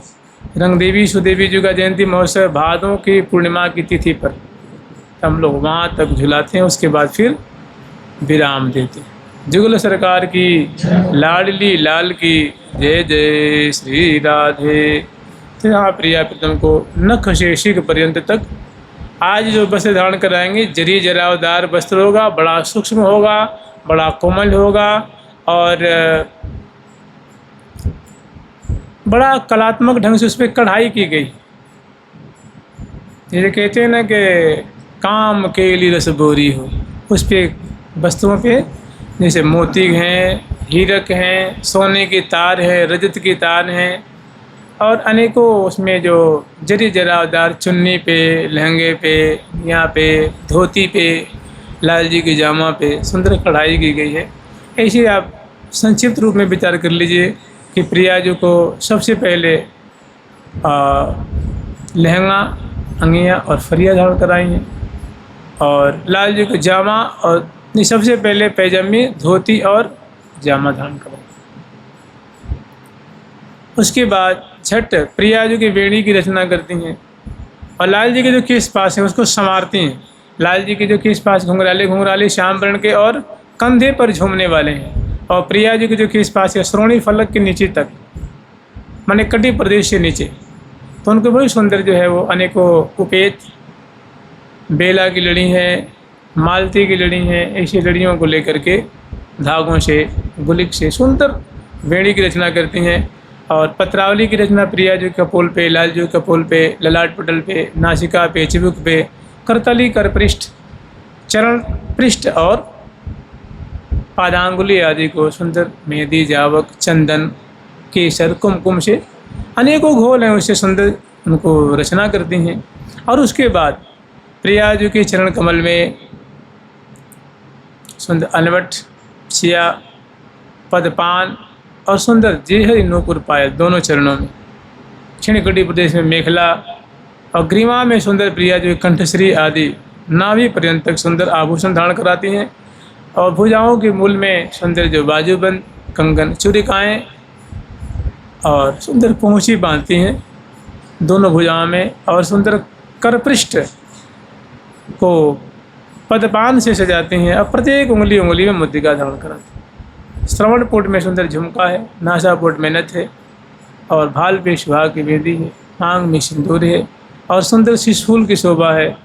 रंगदेवी सुदेवी जी का जयंती महोत्सव भादों की पूर्णिमा की तिथि पर हम लोग वहाँ तक झुलाते हैं। उसके बाद फिर विराम देते हैं। जुगल सरकार की लाडली लाल की जय जय श्री राधे। तो यहाँ प्रिया प्रीतम को नख से शिख पर्यंत तक आज जो वस्त्र धारण कराएंगे जरी जरावदार वस्त्र होगा, बड़ा सूक्ष्म होगा, बड़ा कोमल होगा और बड़ा कलात्मक ढंग से उस पर कढ़ाई की गई। जैसे कहते हैं ना कि काम के लिए रस बोरी हो, उस पे वस्तुओं पे जैसे मोती हैं, हीरक हैं, सोने की तार है, रजत की तार हैं और अनेकों उसमें जो जरी जरावदार चुन्नी पे, लहंगे पे, यहाँ पे धोती पे, लाल जी की जामा पे सुंदर कढ़ाई की गई है। ऐसे आप संक्षिप्त रूप में विचार कर लीजिए कि प्रिया जी को सबसे पहले लहंगा, अंगिया और फरिया धारण कराई हैं, और लाल जी को जामा और नहीं, सबसे पहले पैजामी, धोती और जामा धारण कराई। उसके बाद झट प्रिया जी की वेणी की रचना करती हैं और लाल जी के जो केश पास हैं उसको संवारती हैं। लाल जी के जो केश पास घुंघराले श्याम वर्ण के और कंधे पर झूमने वाले हैं, और प्रिया जी के जो केश पास है श्रोणी फलक के नीचे तक, माने कटी प्रदेश से नीचे, तो उनको बड़ी सुंदर जो है वो अनेकों उपेत, बेला की लड़ी है, मालती की लड़ी है, ऐसी लड़ियों को लेकर के धागों से, गुलिक से सुंदर वेणी की रचना करती हैं। और पत्रावली की रचना प्रिया जी कपोल पे, लाल जी कपोल पे, ललाट पटल पे, नासिका पे, चिबुक पे, करतली, कर पृष्ठ, चरण पृष्ठ और पादांगुली आदि को सुंदर मेहंदी, जावक, चंदन, केसर, कुमकुम से अनेकों घोल हैं उससे सुंदर उनको रचना करती हैं। और उसके बाद प्रिया जी के चरण कमल में सुंदर अलवट, छिया, पदपान और सुंदर जेहरी नूपुर पायल दोनों चरणों में, क्षीणकटी प्रदेश में मेखला और ग्रीवा में सुंदर प्रिया जी कंठश्री आदि नाभि पर्यंत तक सुंदर आभूषण धारण कराती हैं। और भुजाओं के मूल में सुंदर जो बाजूबंद, कंगन, चूड़िकाएँ और सुंदर पहुँची बांधती हैं दोनों भुजाओं में, और सुंदर करपृष्ठ को पदपान से सजाती हैं और प्रत्येक उंगली में मुद्रिका धारण कराती हैं। श्रवण पोट में सुंदर झुमका है, नासापोट में नथ है, और भाल पे सुहाग की मेहंदी है, आंग में सिंदूर है, और सुंदर शिशूल की शोभा है,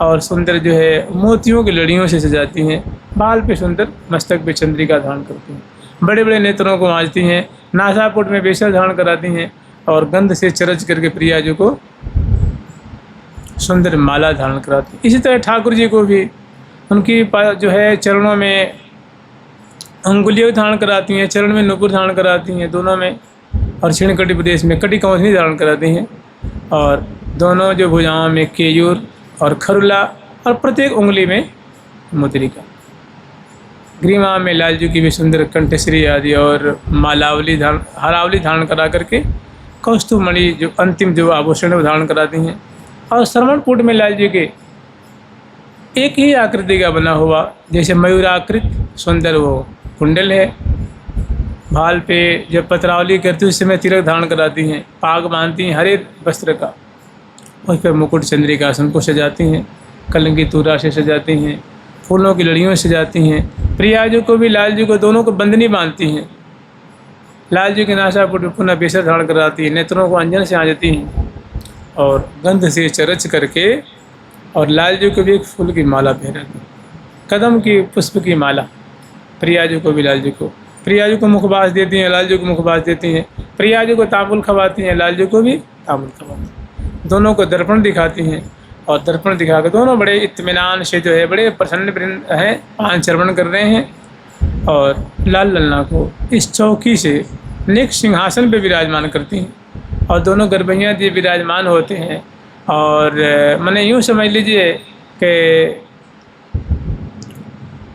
और सुंदर जो है मोतियों की लड़ियों से सजाती हैं। बाल पे सुंदर, मस्तक पे चंद्रिका धारण करती हैं, बड़े बड़े नेत्रों को मांझती हैं, नासापुट में बेसर धारण कराती हैं, और गंध से चरच करके प्रिया जी को सुंदर माला धारण कराती हैं। इसी तरह ठाकुर जी को भी उनकी जो है चरणों में अंगुलियों धारण कराती हैं, चरण में नुपुर धारण कराती हैं दोनों में, और क्षीणकटी प्रदेश में कटी कंवसनी धारण कराती हैं, और दोनों जो भुजाओं में केयूर और खरुला, और प्रत्येक उंगली में मुद्रिका। ग्रीवा में लाल जी की भी सुंदर कंठश्री आदि और मालावली धारण, हरावली धारण करा करके कौस्तुभमणि जो अंतिम जो आभूषण है वो धारण कराती हैं। और श्रवण कूट में लाल जी के एक ही आकृति का बना हुआ, जैसे मयूराकृत सुंदर वो कुंडल है, भाल पे जब पत्रावली करती है उस समय तिलक धारण कराती हैं, पाग बांधती हैं हरे वस्त्र का, उस पर मुकुट चंद्रिकासन को सजाती हैं, कलंकी तूरा से सजाती हैं, फूलों की लड़ियों से सजाती हैं। प्रिया जी को भी लाल जी को दोनों को बंदनी बांधती हैं, लाल जी के नासापुट में पुनः बेसर धारण कराती हैं, नेत्रों को अंजन से आजती हैं, और गंध से चरच करके, और लाल जी को भी एक फूल की माला पहनाती, कदम की पुष्प की माला प्रिया जी को भी, लाल जी को, प्रिया जी को मुखबास देती हैं, लाल जी को मुखबास देती हैं, प्रिया जी को तांबुल खवाती हैं, लाल जी को भी तांबुल खवाती हैं, दोनों को दर्पण दिखाती हैं, और दर्पण दिखा कर दोनों बड़े इत्मीनान से जो है बड़े प्रसन्न हैं, पान चर्वण कर रहे हैं, और लाल लल्ला को इस चौकी से नेक सिंहासन पे विराजमान करती हैं, और दोनों गर्भैया जी विराजमान होते हैं। और मैंने यूँ समझ लीजिए कि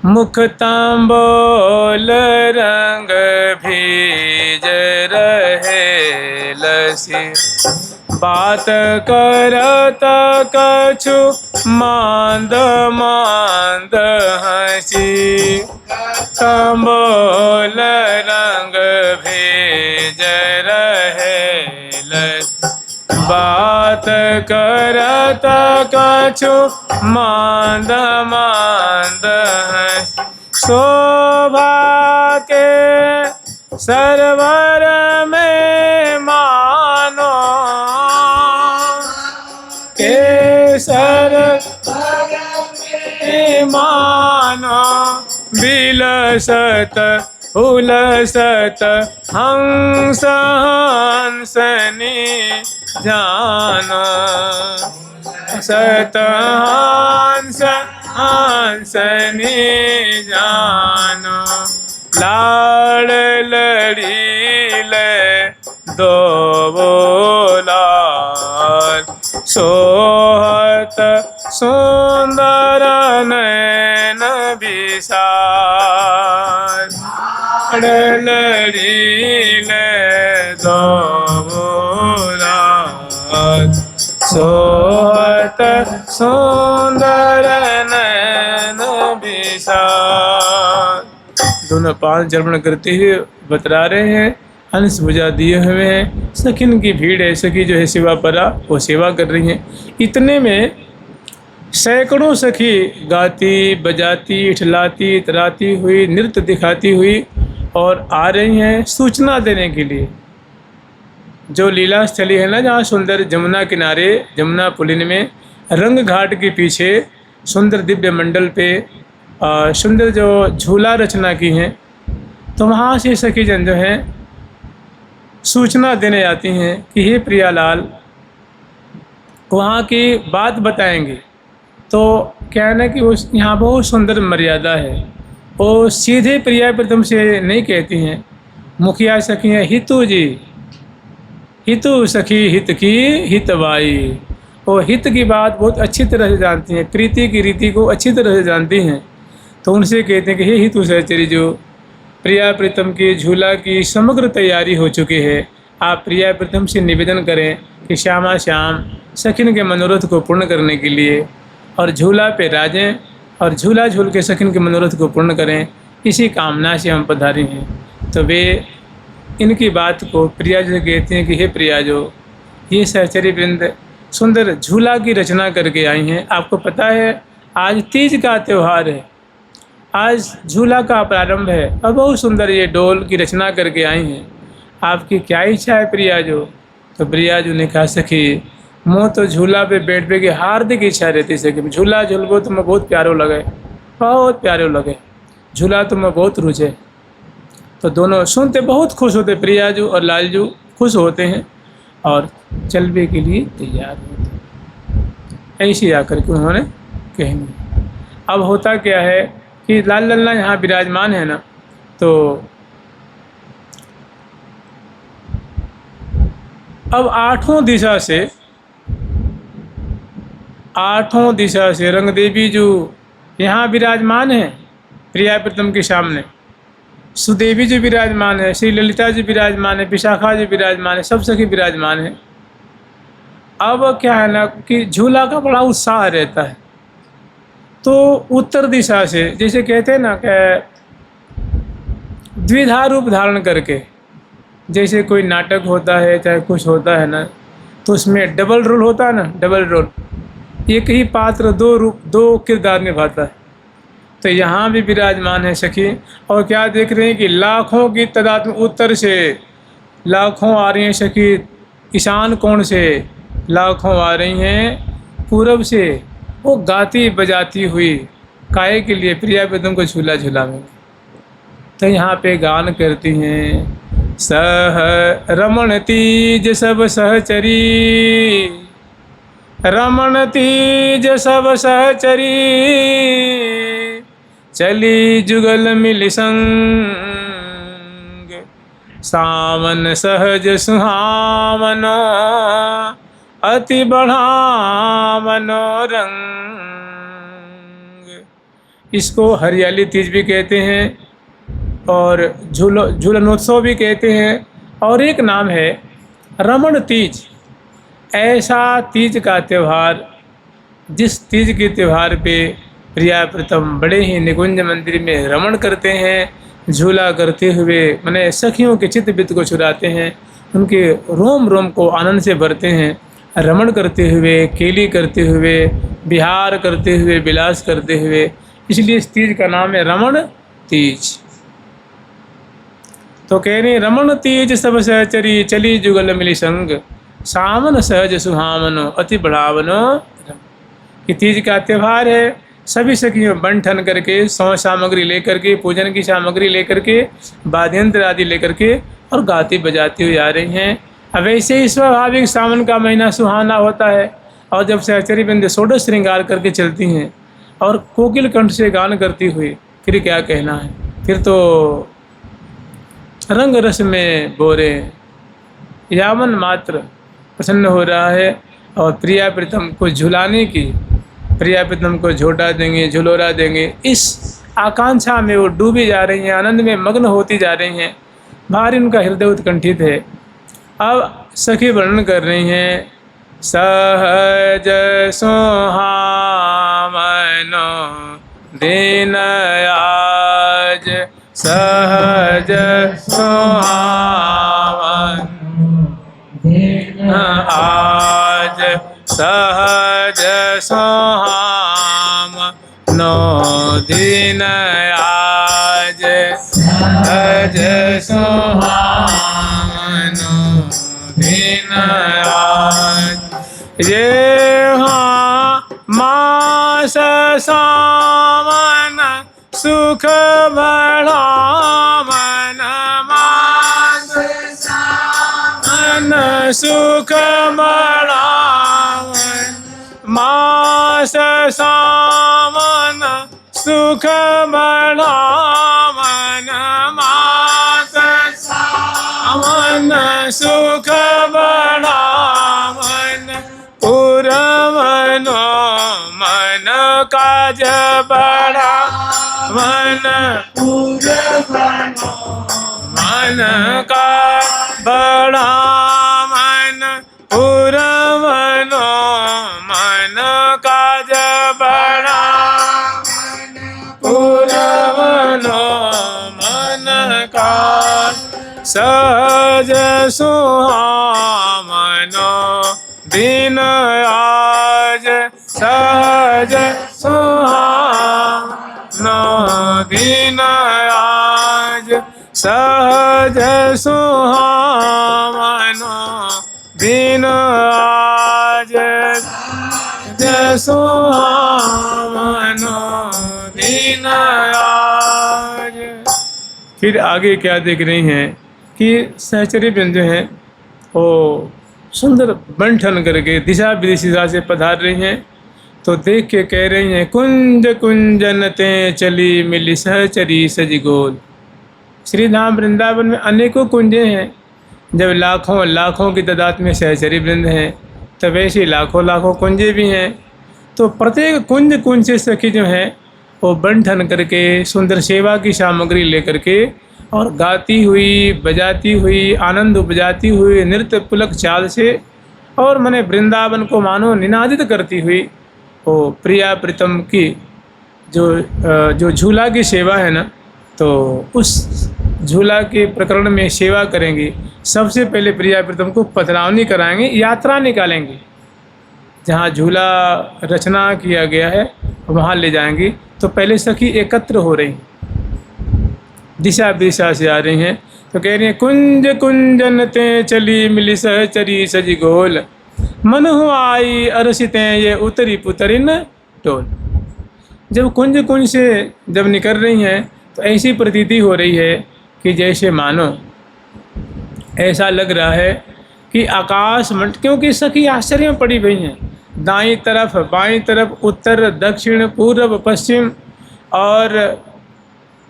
मुख तांबोल रंग भीज रहे लसी, बात करत कछु मांद मांद हंसी, तांबोल रंग भीज रहे लसी, बात करत कछु मांद मांद हंसी, शोभा के सरवर में मानो केसर मानो, बिलसत उलसत हंस हंसनी जानो, सत हंस हंसनी जानो, लाड़ लड़ी ले दो बोलार, सोहत सुंदर नैन विसार, लड़ीले दो रात सोहत सुंदर नैन विशाल। दोनों पांव जर्मण करते हुए बतला रहे हैं, हंस भुजा दिए हुए हैं, सखिन की भीड़ है, सखी जो है सेवा परा वो सेवा कर रही हैं। इतने में सैकड़ों सखी गाती बजाती इठलाती तराती हुई नृत्य दिखाती हुई और आ रही हैं सूचना देने के लिए। जो लीला स्थली है ना, जहाँ सुंदर जमुना किनारे जमुना पुलिन में रंग घाट के पीछे सुंदर दिव्य मंडल पे सुंदर जो झूला रचना की हैं, तो वहाँ से सखी जन जो हैं सूचना देने आती हैं कि हे प्रियालाल, वहाँ की बात बताएंगे। तो क्या है ना कि उस यहाँ बहुत सुंदर मर्यादा है, वो सीधे प्रिया प्रथम से नहीं कहती हैं। मुखिया सखी हैं हितु जी, हितु सखी हित की हितवाई। वो हित की बात बहुत अच्छी तरह से जानती हैं, प्रीति की रीति को अच्छी तरह से जानती हैं। तो उनसे कहते हैं कि हे हितु सहचरी, जो प्रिया प्रीतम की झूला की समग्र तैयारी हो चुकी है, आप प्रिया प्रीतम से निवेदन करें कि श्यामा श्याम सखिन के मनोरथ को पूर्ण करने के लिए और झूला पे राजें और झूला झूल के सखिन के मनोरथ को पूर्ण करें, इसी कामना से हम पधारी हैं। तो वे इनकी बात को प्रिया जो कहते हैं कि हे प्रिया जो, ये सहचरी वृंद सुंदर झूला की रचना करके आई हैं। आपको पता है आज तीज का त्यौहार है, आज झूला का प्रारंभ है और बहुत सुंदर ये डोल की रचना करके आई हैं। आपकी क्या इच्छा है प्रिया जो? तो प्रिया जो ने कहा सखी, मोह तो झूला पे बैठ के हार्दिक इच्छा रहती सखी, झूला झूलबो तुम्हें बहुत प्यारो लगे, बहुत प्यारो लगे, झूला तुम्हें बहुत रुचे। तो दोनों सुनते बहुत खुश होते, प्रियाजू और लालजू खुश होते हैं और चलने के लिए तैयार होते। ऐसे आकर के उन्होंने कहनी। अब होता क्या है कि लाल लल्ला यहाँ विराजमान है ना, तो अब आठों दिशा से रंग देवी जो यहाँ विराजमान है प्रिया प्रीतम के सामने, सुदेवी जी विराजमान है, श्री ललिता जी विराजमान है, विशाखा जी विराजमान है, सब सखी विराजमान है। अब क्या है ना कि झूला का बड़ा उत्साह रहता है। तो उत्तर दिशा से, जैसे कहते हैं ना कि द्विधा रूप धारण करके, जैसे कोई नाटक होता है चाहे कुछ होता है ना, तो उसमें डबल रोल होता है ना, डबल रोल, एक ही पात्र दो रूप दो किरदार निभाता है। तो यहाँ भी विराजमान है सखी। और क्या देख रहे हैं कि लाखों की तादाद में उत्तर से लाखों आ रही हैं सखी, ईशान कोण से लाखों आ रही हैं, पूरब से वो गाती बजाती हुई काहे के लिए प्रिया प्रीतम को झूला झूलावेंगे। तो यहाँ पे गान करती हैं, सह रमण तीज सब सहचरी, रमण तीज सब सहचरी, चली जुगल मिल संग, सावन सहज सुहावनो, अति बढ़ावनो रंग। इसको हरियाली तीज भी कहते हैं और झूलनोत्सव भी कहते हैं, और एक नाम है रमण तीज। ऐसा तीज का त्यौहार, जिस तीज के त्यौहार पे प्रिया प्रीतम बड़े ही निकुंज मंदिर में रमण करते हैं, झूला करते हुए माने सखियों के चित्त वित्त को चुराते हैं, उनके रोम रोम को आनंद से भरते हैं, रमण करते हुए, केली करते हुए, विहार करते हुए, विलास करते हुए, इसलिए इस तीज का नाम है रमण तीज। तो कह रहे रमण तीज सब सहचरी, चली जुगल मिली संग, सावन सहज सुहावनो, अति बढ़ावनो। कि तीज का त्यौहार है, सभी सखियों बंठन करके, सौ सामग्री लेकर के, पूजन की सामग्री लेकर के, वाद्यंत्र आदि लेकर के और गाती बजाती हुई आ रही हैं। अब ऐसे ही स्वाभाविक सावन का महीना सुहाना होता है, और जब सहचरी बंदे षोडश श्रृंगार करके चलती हैं और कोकिल कंठ से गान करती हुई, फिर क्या कहना है, फिर तो रंग रस में बोरे यावन मात्र प्रसन्न हो रहा है। और प्रिया प्रीतम को झुलाने की, प्रिया प्रीतम को झोटा देंगे, झुलोरा देंगे, इस आकांक्षा में वो डूबी जा रही हैं, आनंद में मग्न होती जा रही हैं। भारी उनका हृदय उत्कंठित है। अब सखी वर्णन कर रही हैं, सहज सुहावनो दिन आज, सहज सुहावन आज, सहज सुहावनो दिन आज, सहज सुहावनो दिन आज। ये मास सावन सुख बड़ा मन, मास सावन सुख बड़ा मन, मास सावन सुख बड़ा मन, मास सावन सुख बड़ा मन, पुरवनो मन काज बड़ा मन, पुरवनो मन का बड़ा मन, पुरवनो मन काज बड़ा मन, पुरवनो मन का सहज सुहावनो दिन आज, सहज सुहावनो दिन आज, सहज सुहावनो दिन आज, सहज सुहावनो दिन आज। फिर आगे क्या देख रही हैं कि सहचरी वृंद जो हैं वो सुंदर बंठन करके दिशा विदिशा से पधार रही हैं। तो देख के कह रही हैं, कुंज कुंजनते चली मिली सहचरी सजी गोल। श्री धाम वृंदावन में अनेकों कुंजें हैं। जब लाखों लाखों की तादाद में सहचरी वृंद हैं, तब ऐसे लाखों लाखों कुंजें भी हैं। तो प्रत्येक कुंज कुंज से सखी जो हैं वो बंठन करके सुंदर सेवा की सामग्री लेकर के और गाती हुई, बजाती हुई, आनंद उपजाती हुई, नृत्य पुलक चाल से और मैंने वृंदावन को मानो निनादित करती हुई वो प्रिया प्रीतम की जो झूला की सेवा है ना, तो उस झूला के प्रकरण में सेवा करेंगी। सबसे पहले प्रिया प्रीतम को पधरावनी कराएंगे, यात्रा निकालेंगे। जहाँ झूला रचना किया गया है वहाँ ले जाएंगी। तो पहले सखी एकत्र हो रही, दिशा दिशा से आ रही हैं। तो कह रही हैं, कुंज कुंजन ते चली मिली सहचरी सजी गोल, मन हो आई अरसिते ये उतरी पुतरिन टोल। जब कुंज कुंज से जब निकल रही हैं तो ऐसी प्रतीति हो रही है कि जैसे मानो ऐसा लग रहा है कि आकाश मंड, क्योंकि सखी आश्चर्य में पड़ी हुई हैं। दाईं तरफ, बाईं तरफ, उत्तर, दक्षिण, पूर्व, पश्चिम और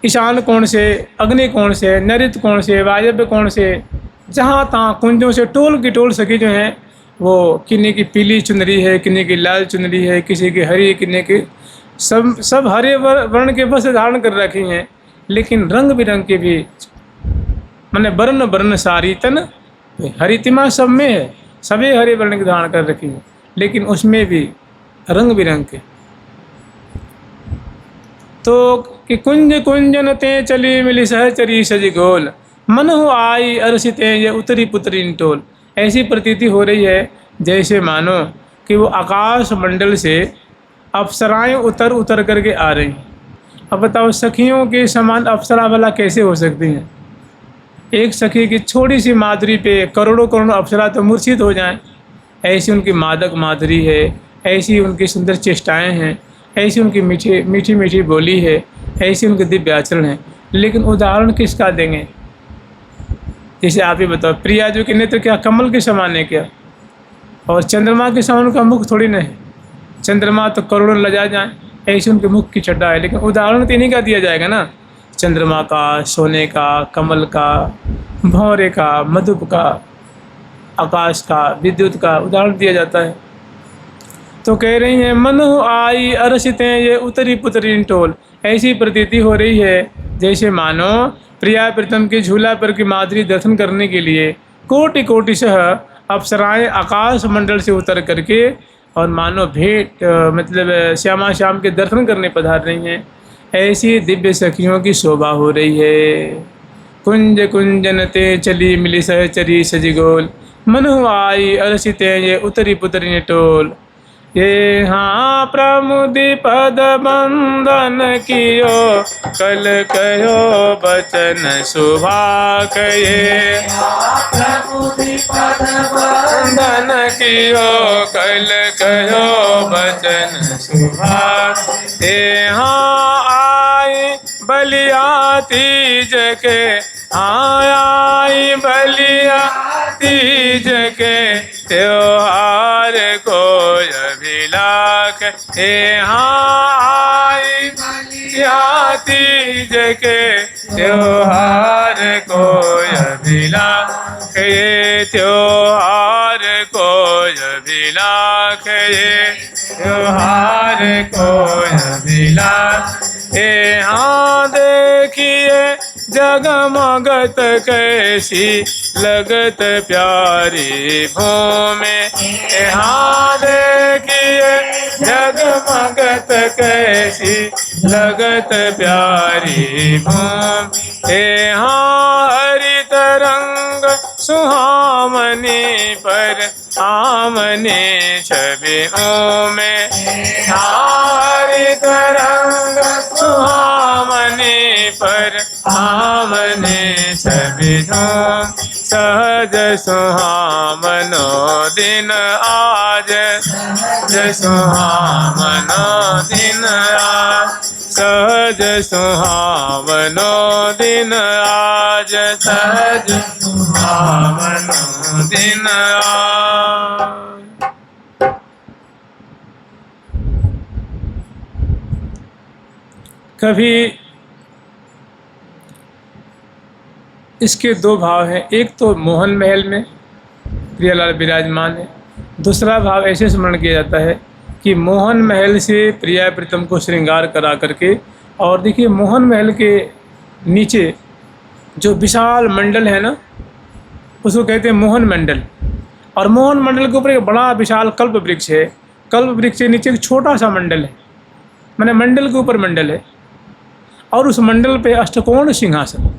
ईशान कोण से, अग्नि कोण से, नैऋत्य कोण से, वायव्य कोण से, जहाँ तहाँ कुंजों से टोल की टोल सखी जो हैं वो किन्हीं की पीली चुनरी है, किन्हीं की लाल चुनरी है, किसी की हरी, किन्हीं की सब हरे वर्ण के वस्त्र धारण कर रखी हैं। लेकिन रंग बिरंग के भी मैंने वर्ण वर्ण सारी तन हरितिमा सब में है, सभी हरे वर्ण के धारण कर रखी हैं, लेकिन उसमें भी रंग बिरंग के। तो कि कुंज कुंजन ते चली मिली सहचरी सजी गोल, मन हो आई अरसिते ये उतरी पुतरी टोल। ऐसी प्रतीति हो रही है जैसे मानो कि वो आकाश मंडल से अप्सराएं उतर उतर करके आ रही हैं। अब बताओ, सखियों के समान अप्सरा वाला कैसे हो सकती हैं? एक सखी की छोटी सी माधुरी पे करोड़ों करोड़ों अप्सरा तो मूर्छित हो जाएं। ऐसी उनकी मादक माधुरी है, ऐसी उनकी सुंदर चेष्टाएं हैं, ऐसी उनकी मीठी मीठी मीठी बोली है, ऐसी उनके दिव्य आचरण है। लेकिन उदाहरण किसका देंगे? जैसे आप ही बताओ, प्रिया जो के नेत्र क्या कमल के समान है क्या? और चंद्रमा के समान उनका मुख थोड़ी ना है। चंद्रमा तो करोड़ों लजा जाए, ऐसे उनके मुख की छटा है। लेकिन उदाहरण तो इन्हीं का दिया जाएगा ना, चंद्रमा का, सोने का, कमल का, भंवरे का, मधुप का, आकाश का, विद्युत का उदाहरण दिया जाता है। तो कह रही हैं मनु आई अरसितें ये उतरी पुतरी टोल। ऐसी प्रतीति हो रही है जैसे मानो प्रिया प्रीतम के झूला पर की माधुरी दर्शन करने के लिए कोटि कोटिशः अप्सराएं आकाश मंडल से उतर करके और मानो भेंट मतलब श्यामा श्याम के दर्शन करने पधार रही हैं। ऐसी दिव्य सखियों की शोभा हो रही है। कुंज कुंजनते चली मिली सहचरी सजिगोल, मनु आई अरसिते ये उतरी पुतरी टोल। ये हाँ प्रमुदी पद बंदन कियो, कल कहो बचन सुभा कहे। प्रमुदी पद बंदन कियो कल कहो बचन सुभा। ये हाँ आई बलिया तीज के, आई बलिया तीज के त्योहार को अभिलाख। हाँ आई बलिया तीज के त्योहार को अभिलाख। ये त्योहार को अभिलाख, ये त्योहार को अभिलाख। हाँ देखिए जगमगत कैसी लगत प्यारी भूमि। हाँ देखिए जगमगत कैसी लगत प्यारी भूमि। हाँ हरित रंग सुहामनी पर आमने छवि में। हरित रंग सुहामनी पर आमने छवि झूम। सहज सुहामनो दिन आज, सहज सुहामनो दिन आज, सहज सुहामनो दिन आज, सहज सुहामनो दिन आज। कभी इसके दो भाव हैं, एक तो मोहन महल में प्रियालाल विराजमान है, दूसरा भाव ऐसे स्मरण किया जाता है कि मोहन महल से प्रिया प्रीतम को श्रृंगार करा करके। और देखिए मोहन महल के नीचे जो विशाल मंडल है ना, उसको कहते हैं मोहन मंडल। और मोहन मंडल के ऊपर एक बड़ा विशाल कल्प वृक्ष है। कल्प वृक्ष के नीचे एक छोटा सा मंडल है, मैंने मंडल के ऊपर मंडल है, और उस मंडल पे अष्टकोण सिंहासन।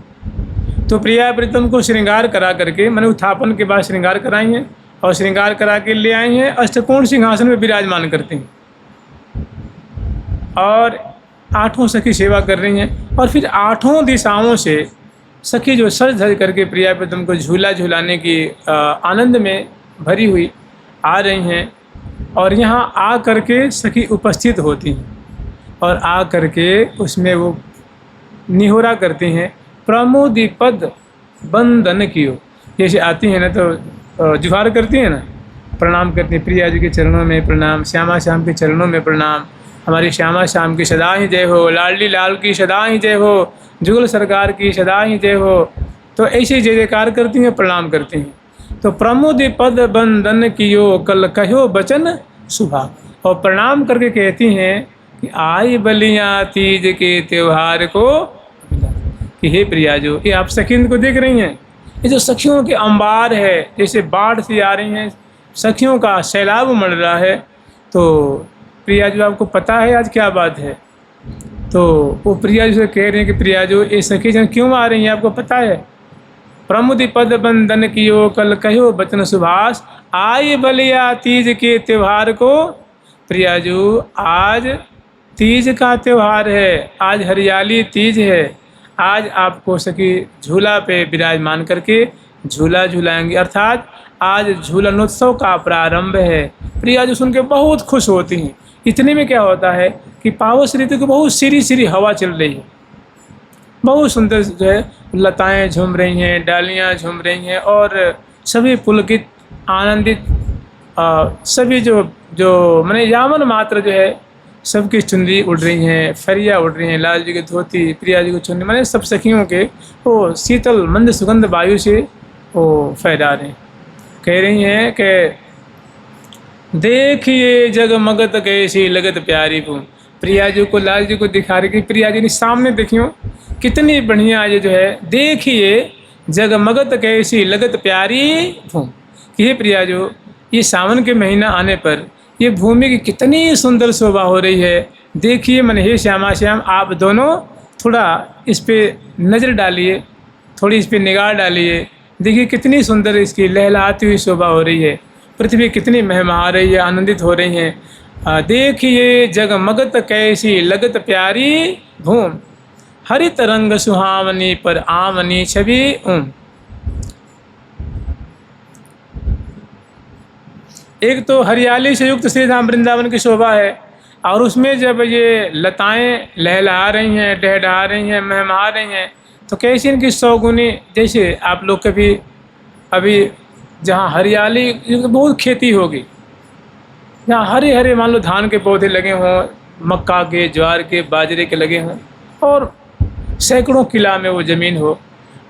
तो प्रिया प्रीतम को श्रृंगार करा करके, मैंने उत्थापन के बाद श्रृंगार कराई हैं और श्रृंगार करा के ले आई हैं, अष्टकोण सिंहासन में विराजमान करते हैं और आठों सखी सेवा कर रही हैं। और फिर आठों दिशाओं से सखी जो सज धज करके प्रिया प्रीतम को झूला झूलाने की आनंद में भरी हुई आ रही हैं। और यहाँ आ करके सखी उपस्थित होती हैं और आ करके उसमें वो निहोरा करती हैं, प्रमोदी पद बंदन कियो। जैसे आती हैं ना तो जुहार करती हैं ना, प्रणाम करती हैं, प्रिया जी के चरणों में प्रणाम, श्यामा श्याम के चरणों में प्रणाम, हमारी श्यामा श्याम की सदा ही जय हो, लाडली लाल की सदा ही जय हो, जुगल सरकार की सदा ही जय हो। तो ऐसे जय जयकार करती हैं, प्रणाम करती हैं। तो प्रमोदी पद बंदन कियो, कल कहो बचन सुभा। और प्रणाम करके कहती हैं कि आई बलिया तीज के त्यौहार को, कि हे प्रिया जो, ये आप सखी को देख रही हैं, ये जो सखियों के अंबार है, जैसे बाढ़ सी आ रही हैं, सखियों का सैलाब मर रहा है। तो प्रिया जो आपको पता है आज क्या बात है? तो वो प्रिया जो कह रही हैं कि प्रिया जो, ये सखी जन क्यों आ रही हैं आपको पता है? प्रमुदी पद बंदन कियो, कल कहो बचन सुभाष, आई बलिया तीज के त्यौहार को। प्रिया जो आज तीज का त्यौहार है, आज हरियाली तीज है, आज आपको सखी झूला पे विराजमान करके झूला झूलाएंगे, अर्थात आज झूलनोत्सव का प्रारंभ है। प्रिया जो सुन के बहुत खुश होती हैं। इतने में क्या होता है कि पावस ऋतु की बहुत सिरी सिरी हवा चल रही है, बहुत सुंदर जो है लताएं झूम रही हैं, डालियां झूम रही हैं और सभी पुलकित आनंदित सभी जो मैंने यामन मात्र जो है सबकी चुनरी उड़ रही हैं, फरिया उड़ रही हैं, लाल जी की धोती, प्रिया जी की चुनरी, मैंने सब सखियों के वो शीतल मंद सुगंध वायु से वो फहरा रहे हैं। कह रही हैं कि देखिए जगमगत कैसी लगत प्यारी भूम। प्रिया जी को लाल जी को दिखा रही कि प्रिया जी ने सामने देखियो कितनी बढ़िया ये जो है, देखिए जगमगत कैसी लगत प्यारी भूम। कि हे प्रिया जो, ये सावन के महीना आने पर ये भूमि की कितनी सुंदर शोभा हो रही है। देखिए मन हे श्यामा श्याम, आप दोनों थोड़ा इस पे नज़र डालिए, थोड़ी इस पे निगाह डालिए। देखिए कितनी सुंदर इसकी लहलहाती हुई शोभा हो रही है, पृथ्वी कितनी महमा रही है, आनंदित हो रही हैं। देखिए जगमगत कैसी लगत प्यारी भूम, हरित रंग सुहावनी पर आमनी छवि उम। एक तो हरियाली से युक्त श्री धाम वृंदावन की शोभा है, और उसमें जब ये लताएं लहलहा रही हैं, डहडहा रही हैं, महमा रही हैं, तो कैसी इनकी सौगुनी। जैसे आप लोग कभी अभी जहाँ हरियाली बहुत खेती होगी, जहाँ हरे हरे मान लो धान के पौधे लगे हों, मक्का के, ज्वार के, बाजरे के लगे हों, और सैकड़ों किला में वो ज़मीन हो,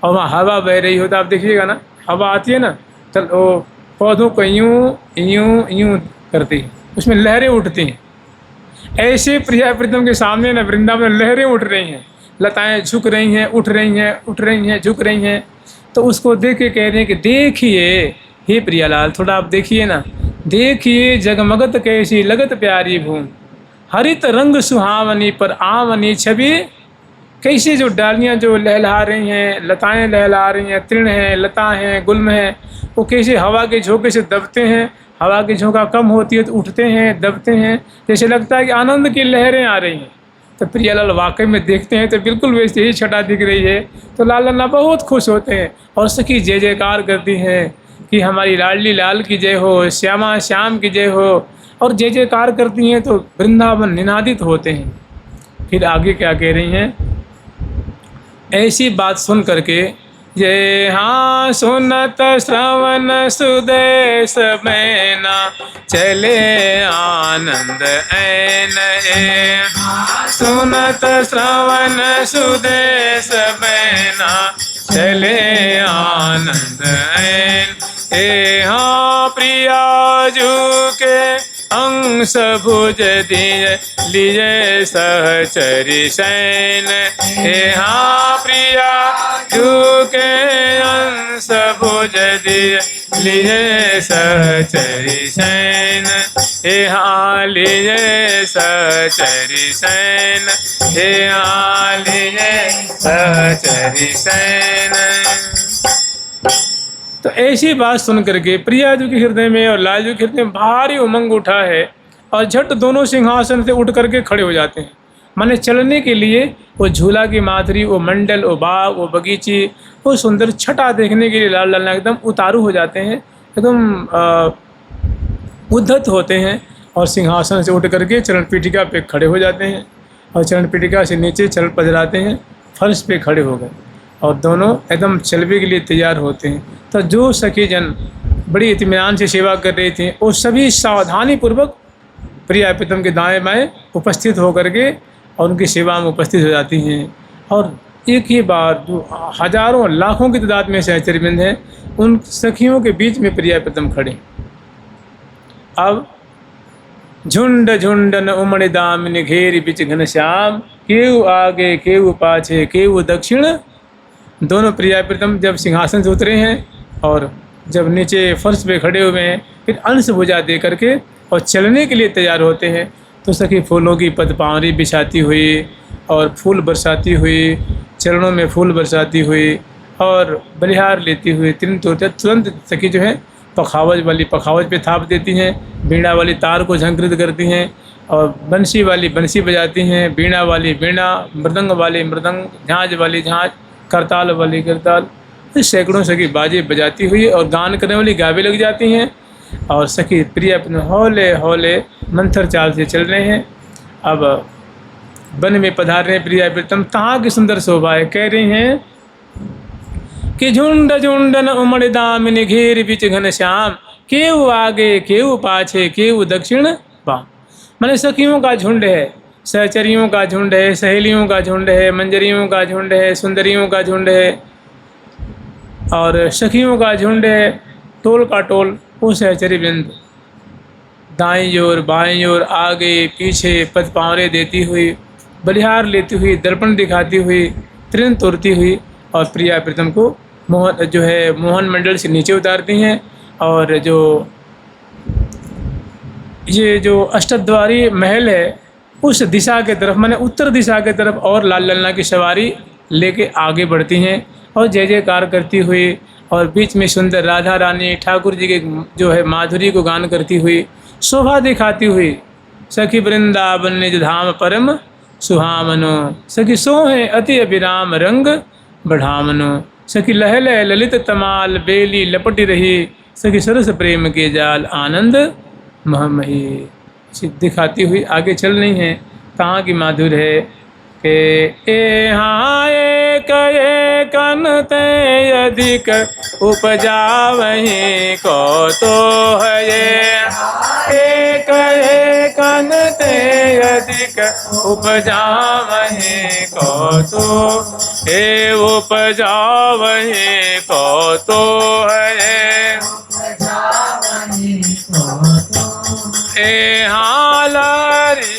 और वहाँ हवा बह रही हो, तो आप देखिएगा ना, हवा आती है ना, तो वो पौधों को यूँ यूँ यूँ करती है, उसमें लहरें उठती हैं। ऐसे प्रिया प्रीतम के सामने ना वृंदावन में लहरें उठ रही हैं, लताएं झुक रही हैं, उठ रही हैं, उठ रही हैं, झुक रही हैं। तो उसको देख के कह रहे हैं कि देखिए हे प्रियालाल, थोड़ा आप देखिए ना, देखिए जगमगत कैसी लगत प्यारी भूम, हरित रंग सुहावनी पर आमनी छवि। कैसे जो डालियाँ जो लहलहा रही हैं, लताएं लहलहा रही हैं, तृण हैं, लता हैं, गुल्म हैं, वो कैसे हवा के झोंके से दबते हैं। हवा की झोंका कम होती है तो उठते हैं, दबते हैं, जैसे लगता है कि आनंद की लहरें आ रही हैं। तो प्रियालाल वाकई में देखते हैं तो बिल्कुल वैसे ही छटा दिख रही है। तो लाल लन्ना बहुत खुश होते हैं और सखी जय जयकार करती हैं कि हमारी लाडली लाल की जय हो, श्यामा श्याम की जय हो, और जय जयकार करती हैं तो वृंदावन निनादित होते हैं। फिर आगे क्या कह रही हैं, ऐसी बात सुन करके, ये हाँ सुनत श्रवण सुदेश मैना, चले आनंद ऐन ए। सुनत श्रवण सुदेश मैना, चले आनंद ऐन ए। हाँ प्रिया जू के अंश भुज दिए लिए सहचरी सैन ए। हाँ प्रिया जू के अंश भुज दिए लिए सहचरी सैन ए। हाँ लिए सहचरी सैन ए। हाँ लिए सहचरी सैन। तो ऐसी बात सुन करके प्रिया जी के हृदय में और लाल जी के हृदय में भारी उमंग उठा है, और झट दोनों सिंहासन से उठ करके खड़े हो जाते हैं। माने चलने के लिए वो झूला की माधुरी, वो मंडल, वो बाग, वो बगीची, वो सुंदर छटा देखने के लिए लाल लाल एकदम उतारू हो जाते हैं, एकदम उद्धत होते हैं, और सिंहासन से उठ करके चरण पीठिका पे खड़े हो जाते हैं, और चरण पीठिका से नीचे चरण पधराते हैं, फर्श पे खड़े हो गए, और दोनों एकदम चलने के लिए तैयार होते हैं। तो जो सखी जन बड़ी इत्मीनान से सेवा कर रही थी, वो सभी सावधानी पूर्वक प्रिया प्रीतम के दाएं बाएं उपस्थित होकर के और उनकी सेवा में उपस्थित हो जाती हैं। और एक ही बार जो हजारों लाखों की तादाद में सहचरीवृंद हैं, उन सखियों के बीच में प्रिया प्रीतम खड़े। अब झुंड झुंडन उमड़ दामिनी घेरी बिच घनश्याम, केहू आगे केहू पाछे केहू दक्षिण। दोनों प्रिया प्रीतम जब सिंहासन से उतरे हैं और जब नीचे फर्श पे खड़े हुए हैं, फिर अंश भुजा दे करके और चलने के लिए तैयार होते हैं, तो सखी फूलों की पदपावरी बिछाती हुई और फूल बरसाती हुई, चरणों में फूल बरसाती हुई और बलिहार लेती हुई तुरंत सखी जो है पखावज वाली पखावज पे थाप देती हैं, बीणा वाली तार को झंकृत करती हैं, और बंसी वाली बंसी बजाती हैं, बीणा वाली बीणा, मृदंग वाली मृदंग, झांझ वाली झांझ, करताल वाली करताल, सैकड़ों सखी बाजे बजाती हुई और गान करने वाली गावे लग जाती हैं। और सखी प्रिया अपने हौले हौले मंथर चाल से चल रहे हैं। अब वन में पधार रहे प्रिया प्रीतम, तहाँ की सुंदर शोभा है। कह रही हैं कि झुंड झुंडन उमड़ दामिनी घेर बिच घनश्याम, केहू आगे केहू पाछे केहू दक्षिण वाम। माने सखियों का झुंड है, सहचरियों का झुंड है, सहेलियों का झुंड है, मंजरियों का झुंड है, सुंदरियों का झुंड है, और सखियों का झुंड है, टोल का टोल। वो सहचरी वृंद दाईं ओर बाईं ओर आगे पीछे पद पाँवरे देती हुई, बलिहार लेती हुई, दर्पण दिखाती हुई, त्रिन तोड़ती हुई और प्रिया प्रीतम को मोहन मंडल से नीचे उतारती हैं। और ये जो अष्टद्वारी महल है उस दिशा के तरफ, माने उत्तर दिशा के तरफ, और लाल ललना की सवारी लेके आगे बढ़ती हैं और जय जयकार करती हुई, और बीच में सुंदर राधा रानी ठाकुर जी के माधुरी को गान करती हुई, शोभा दिखाती हुई। सखी वृंदावन निज धाम परम सुहामनो, सखी सोहे अति अभिराम रंग बढ़ामनो, सखी लह लह ललित तमाल बेली लपटी रही, सखी सरस प्रेम के जाल आनंद महमही। दिखाती हुई आगे चल रही हैं। कहाँ की माधुर है के हाँ एक कनते अधिक उपजावहीं को तो है एक कनते अधिक उपजावहीं को तो उपजावहीं को तो है ए हालारी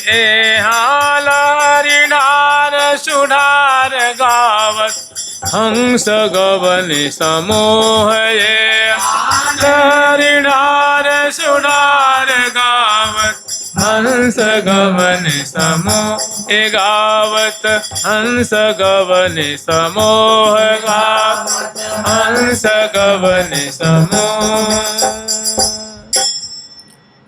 नार सुधार गावत हंस गवन समूह ये हालारी नार सुधार गावत हंस गवन समूह ए गावत हंस गवन समूह गावत हंस गवन समूह।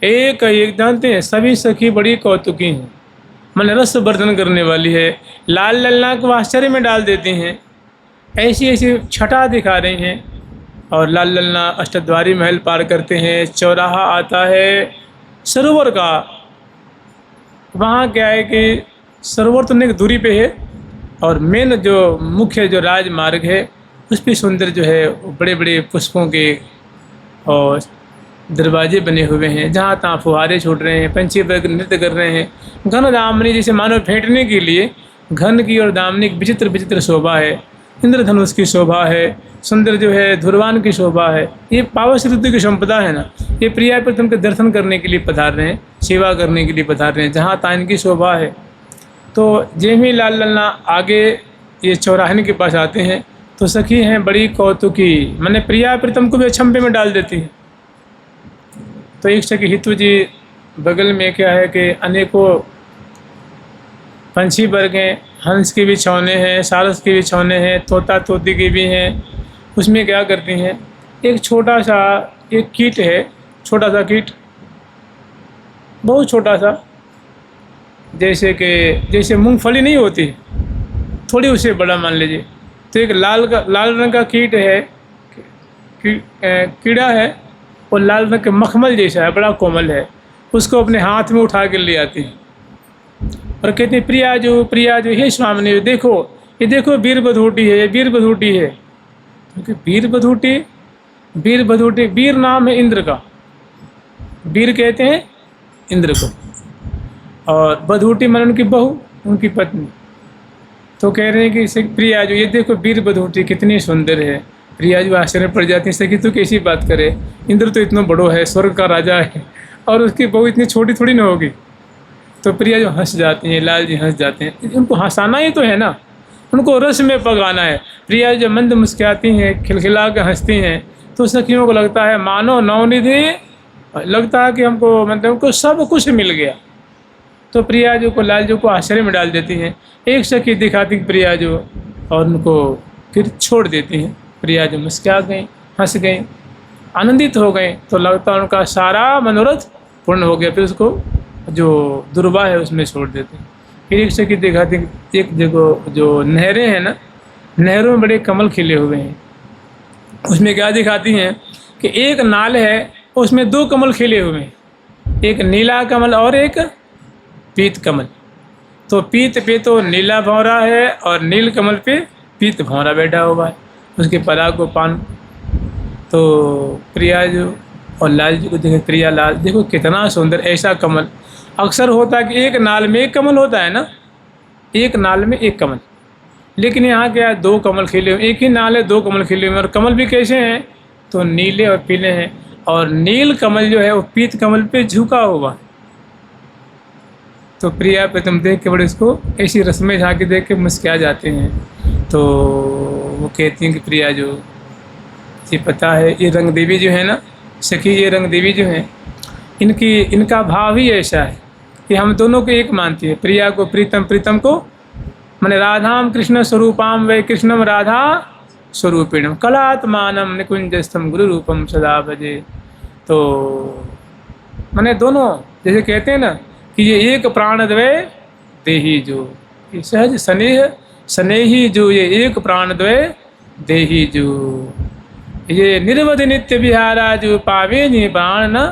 एक जानते हैं सभी सखी बड़ी कौतुकी हैं, मन रस वर्धन करने वाली है। लाल ललना को आश्चर्य में डाल देती हैं, ऐसी ऐसी छटा दिखा रही हैं। और लाल ललना अष्टद्वारी महल पार करते हैं, चौराहा आता है सरोवर का। वहाँ क्या है कि सरोवर तो एक दूरी पे है और मेन जो मुख्य जो राजमार्ग है उस पर सुंदर बड़े बड़े पुष्पों के और दरवाजे बने हुए हैं, जहाँ तहाँ फुहारे छूट रहे हैं, पंछी वर्ग नृत्य कर रहे हैं। घन दामनी जिसे मानव फेंटने के लिए घन की और दामनी की विचित्र विचित्र शोभा है। इंद्रधनुष की शोभा है, सुंदर धुरवान की शोभा है। ये पावस ऋतु की संपदा है ना। ये प्रिया प्रीतम के दर्शन करने के लिए पधार रहे हैं, सेवा करने के लिए पधार रहे हैं, जहाँ तहाँ इनकी शोभा है। तो जेमी लाल ललना आगे ये चौराहे के पास आते हैं तो सखी हैं बड़ी कौतुकी, मैंने प्रिया प्रीतम को भी अचंभे में डाल देती है। तो एक सखी हितु जी बगल में क्या है कि अनेकों पंछी वर्ग हैं, हंस के भी छौने हैं, सारस के भी छौने हैं, तोता तोती के भी हैं। उसमें क्या करती हैं, एक छोटा सा एक कीट है, छोटा सा कीट, बहुत छोटा सा, जैसे मूंगफली नहीं होती, थोड़ी उससे बड़ा मान लीजिए। तो एक लाल रंग का कीट है, कीड़ा है, और लाल रंग के मखमल जैसा है, बड़ा कोमल है। उसको अपने हाथ में उठा के ले आती है और कहती है प्रिया जो हे स्वामिनी, देखो ये देखो वीर बधूटी है, ये वीर बधूटी है। क्योंकि वीर बधूटी वीर नाम है इंद्र का, वीर कहते हैं इंद्र को, और बधूटी मन उनकी बहू, उनकी पत्नी। तो कह रहे हैं कि प्रिया जो ये देखो वीर बधूटी कितनी सुंदर है। प्रिया जो आश्चर्य पड़ जाती है, सखी तो कैसी बात करे, इंद्र तो इतना बड़ो है, स्वर्ग का राजा है, और उसकी बहू इतनी छोटी थोड़ी ना होगी। तो प्रिया जो हंस जाती हैं, लाल जी हंस जाते हैं। उनको हंसाना ही तो है ना, उनको रस में पकाना है। प्रिया जो मंद मुस्कुराती हैं, खिलखिला के हंसती हैं, तो सखियों को लगता है मानो नवनिधि, लगता है कि हमको मतलब उनको सब कुछ मिल गया। तो प्रिया जो को लाल जो को आश्चर्य में डाल देती हैं। एक सखी दिखाती प्रिया जो, और उनको फिर छोड़ देती हैं। प्रिया जो मुस्कुरा गई, हंस गई, आनंदित हो गए, तो लगता है उनका सारा मनोरथ पूर्ण हो गया। फिर उसको जो दुर्वा है उसमें छोड़ देते हैं। फिर एक सखी दिखाती, एक जगह जो नहरें हैं ना, नहरों में बड़े कमल खिले हुए हैं। उसमें क्या दिखाती हैं कि एक नाल है, उसमें दो कमल खिले हुए हैं, एक नीला कमल और एक पीत कमल। तो पीत पे तो नीला भौरा है और नील कमल पे पीत भौरा बैठा हुआ है, उसके पराग को पान। तो प्रिया जो और लाल जी को देखे, प्रिया लाल देखो कितना सुंदर ऐसा कमल। अक्सर होता है कि एक नाल में एक कमल होता है ना, एक नाल में एक कमल, लेकिन यहाँ क्या दो कमल खिले हुए, एक ही नाल है दो कमल खिले हुए। और कमल भी कैसे हैं, तो नीले और पीले हैं। और नील कमल जो है वो पीत कमल पे झुका हुआ है। तो प्रिया पे तुम देख के बड़े इसको ऐसी रस्में झांकी देख के मुस्कुरा जाते हैं। तो वो कहती हैं कि प्रिया जो ये पता है, ये रंग देवी जो है ना सखी, ये रंग देवी जो है इनका भाव ही ऐसा है कि हम दोनों को एक मानती है। प्रिया को प्रीतम, प्रीतम को माने राधाम कृष्ण स्वरूपाम वे कृष्णम राधा स्वरूपिणम कलात्मानम निकुंजस्थम गुरु रूपम सदा भजे। तो माने दोनों जैसे कहते हैं ना कि ये एक प्राण द्वय देही जो, ये सहज स्नेह स्नेही जो, ये एक प्राण द्वय देही जो, ये निर्वध नित्य विहारा जो, पावे नि प्राण न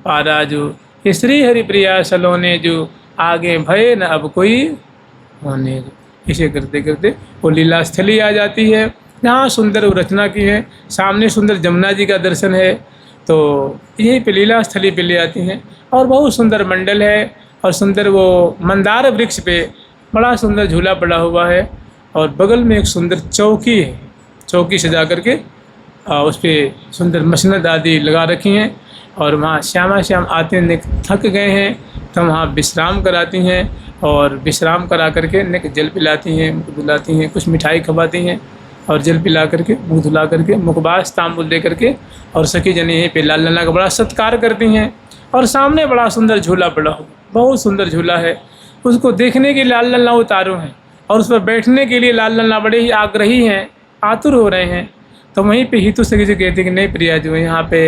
पारा जो, ये श्री हरि प्रिया सलोने जो, आगे भय न अब कोई होने जो। इसे करते करते वो लीला स्थली आ जाती है, जहाँ सुंदर रचना की है, सामने सुंदर जमुना जी का दर्शन है। तो यहीं पे लीला स्थली पे ले आती हैं और बहुत सुंदर मंडल है और सुंदर वो मंदार वृक्ष पे बड़ा सुंदर झूला पड़ा हुआ है और बगल में एक सुंदर चौकी है, चौकी सजा करके उस पर सुंदर मसनद आदि लगा रखी हैं और वहाँ श्यामा श्याम आते हैं, थक गए हैं तो वहाँ विश्राम कराती हैं और विश्राम करा करके निक जल पिलाती हैं, मुख धुलाती हैं, कुछ मिठाई खवाती हैं और जल पिला करके मुँह धुला करके मुखबास तांबुल दे करके और सखी जनी यहीं पे लाल लल्ला का बड़ा सत्कार करती हैं। और सामने बड़ा सुंदर झूला पड़ा हो, बहुत सुंदर झूला है, उसको देखने के लिए लाल लल्ला उतारू हैं और उस पर बैठने के लिए लाल लल्ला बड़े ही आग्रही हैं, आतुर हो रहे हैं। तो वहीं पे हितू सखी से कहती कि नहीं प्रिया जो यहाँ पे,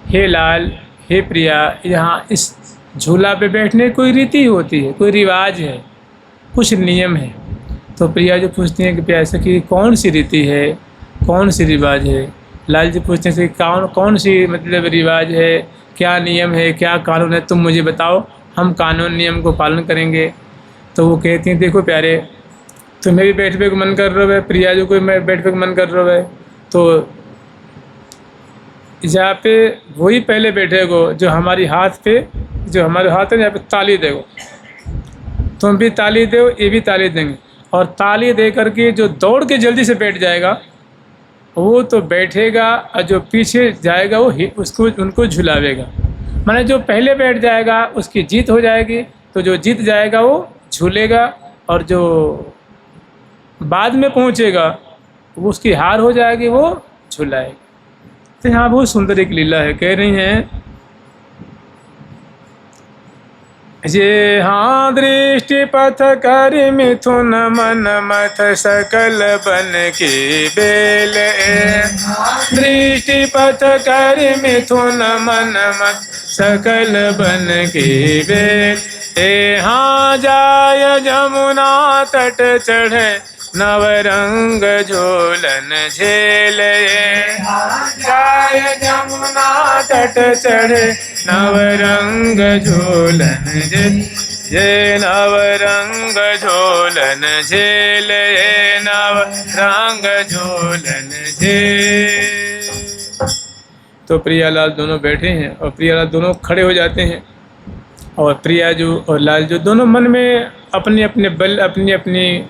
हे लाल हे प्रिया, यहाँ इस झूला पे बैठने की कोई रीति होती है, कोई रिवाज है, कुछ नियम है। तो प्रिया जो पूछती हैं कि प्रिया सखी कौन सी रीति है, कौन सी रिवाज है। लाल जी पूछते हैं कि कौन सी मतलब रिवाज है, क्या नियम है, क्या कानून है, तुम मुझे बताओ, हम कानून नियम को पालन करेंगे। तो वो कहती हैं देखो प्यारे, तुम्हें भी बैठने को मन कर रहा है, प्रिया जो कोई मैं बैठने को मन कर रहा है, तो यहाँ पे वही पहले बैठेगो जो हमारी हाथ पे, जो हमारे हाथ है यहाँ पे ताली देगो, तुम भी ताली दो, ये भी ताली देंगे और ताली दे करके जो दौड़ के जल्दी से बैठ जाएगा वो तो बैठेगा और जो पीछे जाएगा वो उसको उनको झुलावेगा। माने जो पहले बैठ जाएगा उसकी जीत हो जाएगी, तो जो जीत जाएगा वो झूलेगा और जो बाद में पहुंचेगा वो उसकी हार हो जाएगी, वो झुलाएगा। तो यहाँ बहुत सुंदर एक लीला है, कह रही हैं ये हाँ दृष्टि पथ कर मिथुन मन मथ सकल बन की बेल, दृष्टि पथ कर मिथुन मन मथ सकल बन की बेल, हाँ जाय जमुना तट चढ़े नवरंग झोलन झेले, जाय जमुना तट चढ़े नवरंग झोलन झेले, नवरंग झोलन झेले, नवरंग झोलन झेले। तो प्रियालाल दोनों बैठे हैं और प्रियालाल दोनों खड़े हो जाते हैं और प्रिया जो और लाल जो दोनों मन में अपने अपने बल, अपनी अपनी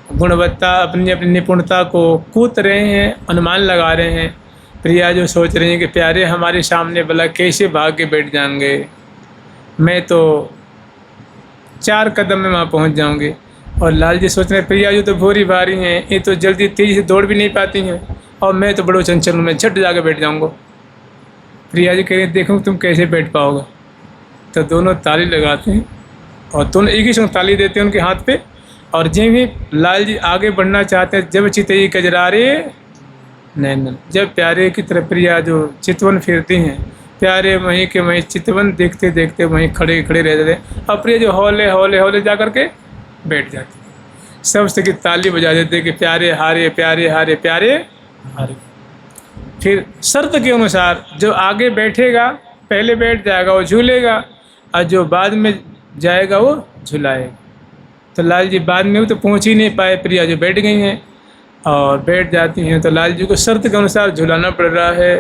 गुणवत्ता, अपनी अपनी निपुणता को कूट रहे हैं, अनुमान लगा रहे हैं। प्रिया जो सोच रही हैं कि प्यारे हमारे सामने भला कैसे भाग के बैठ जाएंगे, मैं तो 4 कदम में वहाँ पहुँच जाऊँगी। और लाल जी सोच रहे हैं प्रिया जो तो भोरी भारी हैं, ये तो जल्दी तेज़ी से दौड़ भी नहीं पाती हैं और मैं तो बड़ो चंचल हूँ, मैं झट जाकर बैठ जाऊँगा। प्रिया जी कह रही देखो तुम कैसे बैठ पाओगे। तो दोनों ताली लगाते हैं और दोनों एक ही संग ताली देते हैं उनके हाथ पे। और जब भी लाल जी आगे बढ़ना चाहते हैं, जब चितई कजरारे नैनन, जब प्यारे की तरफ प्रिया जो चितवन फिरती हैं, प्यारे वहीं के वहीं चितवन देखते देखते वहीं खड़े खड़े रह जाते हैं और प्रिया जो हौले हौले हौले जा करके बैठ जाती। सब से की ताली बजा देते कि प्यारे हारे, प्यारे हारे, प्यारे हारे। फिर शर्त के अनुसार जो आगे बैठेगा पहले बैठ जाएगा वो झूलेगा और जो बाद में जाएगा वो झुलाएगा। तो लाल जी बाद में वो तो पहुंच ही नहीं पाए, प्रिया जो बैठ गई हैं और बैठ जाती हैं तो लाल जी को शर्त के अनुसार झुलाना पड़ रहा है।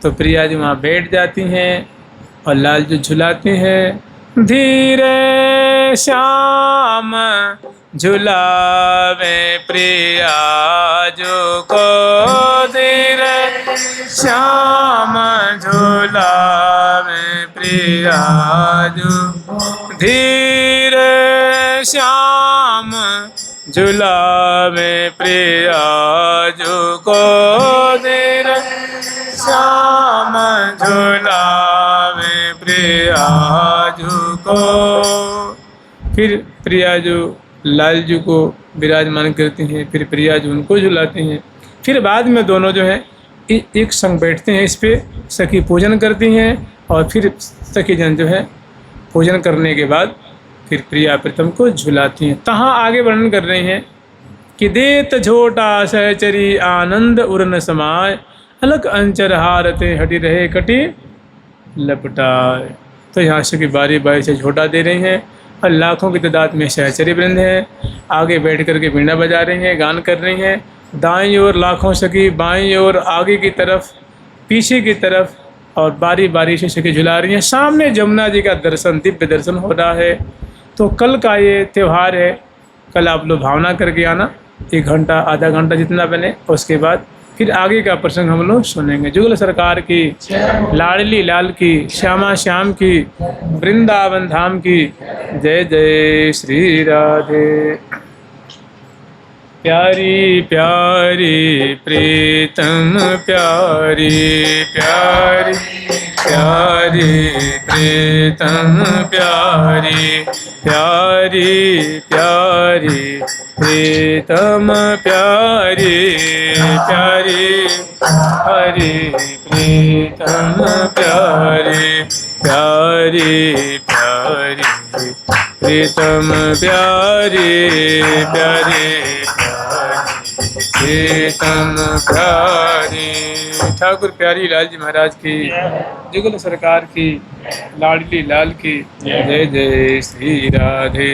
तो प्रिया जी वहाँ बैठ जाती हैं और लाल जी झुलाते हैं। धीरे श्याम झुलावे प्रिया जो को, धीरे श्याम श्याम झुलावे प्रिया को देर श्याम झुलावे प्रिया को। फिर प्रिया जो लाल जी को विराजमान करती हैं, फिर प्रिया जो उनको झुलाती हैं। फिर बाद में दोनों जो है एक संग बैठते हैं, इस पे सखी पूजन करती हैं और फिर सखी जन जो है पूजन करने के बाद फिर प्रिया प्रीतम को झुलाती हैं। तहाँ आगे वर्णन कर रहे हैं कि देत झोटा सहचरी आनंद उर्न समाय अलग अंचर हारते हटी रहे कटी लपटाए। तो यहाँ से की बारी बारी से झोटा दे रही हैं और लाखों की तादाद में सहचरी वृंद हैं, आगे बैठ कर के वीणा बजा रही हैं, गान कर रही हैं। दाईं ओर लाखों सखी, बाईं ओर आगे की तरफ, पीछे की तरफ, और बारी बारी से सखी झुला रही हैं। सामने जमुना जी का दर्शन, दिव्य दर्शन हो रहा है। तो कल का ये त्यौहार है, कल आप लोग भावना करके आना, 1 घंटा आधा घंटा जितना बने। उसके बाद फिर आगे का प्रसंग हम लोग सुनेंगे। जुगल सरकार की, लाडली लाल की, श्यामा श्याम की, वृंदावन धाम की जय जय श्री राधे। प्यारी प्यारी प्रीतम प्यारी प्यारी प्यारी प्रीतम प्यारी प्यारी प्यारी प्रीतम प्यारी प्यारी हरि प्रीतम प्यारी प्यारी प्यारी प्रीतम प्यारी प्यारी प्रीतम प्यारी। ठाकुर प्यारी लाल जी महाराज की, जुगल सरकार की, लाडली लाल की जय जय श्री राधे।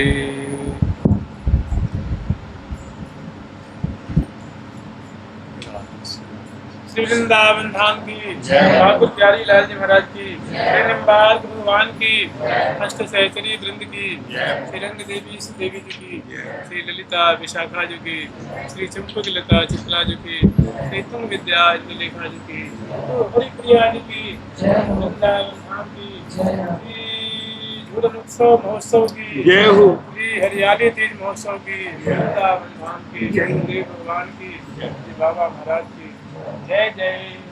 श्री वृंदावन धाम की, ठाकुर प्यारी लाल जी महाराज की, श्री निम्बार्क भगवान की, अष्ट सहचरी वृंद की, श्री रंग देवी देवी जी की, श्री ललिता विशाखा जी की, श्री चंपक लता चित्रा जी की, श्री तुंग विद्या लेखा जी की, हरि प्रिया जी की, वृंदावन धाम की, श्री झूलन उत्सव महोत्सव की, श्री हरियाली तीज महोत्सव की, वृंदावन धाम की, श्री भगवान की, श्री बाबा महाराज की जय जय।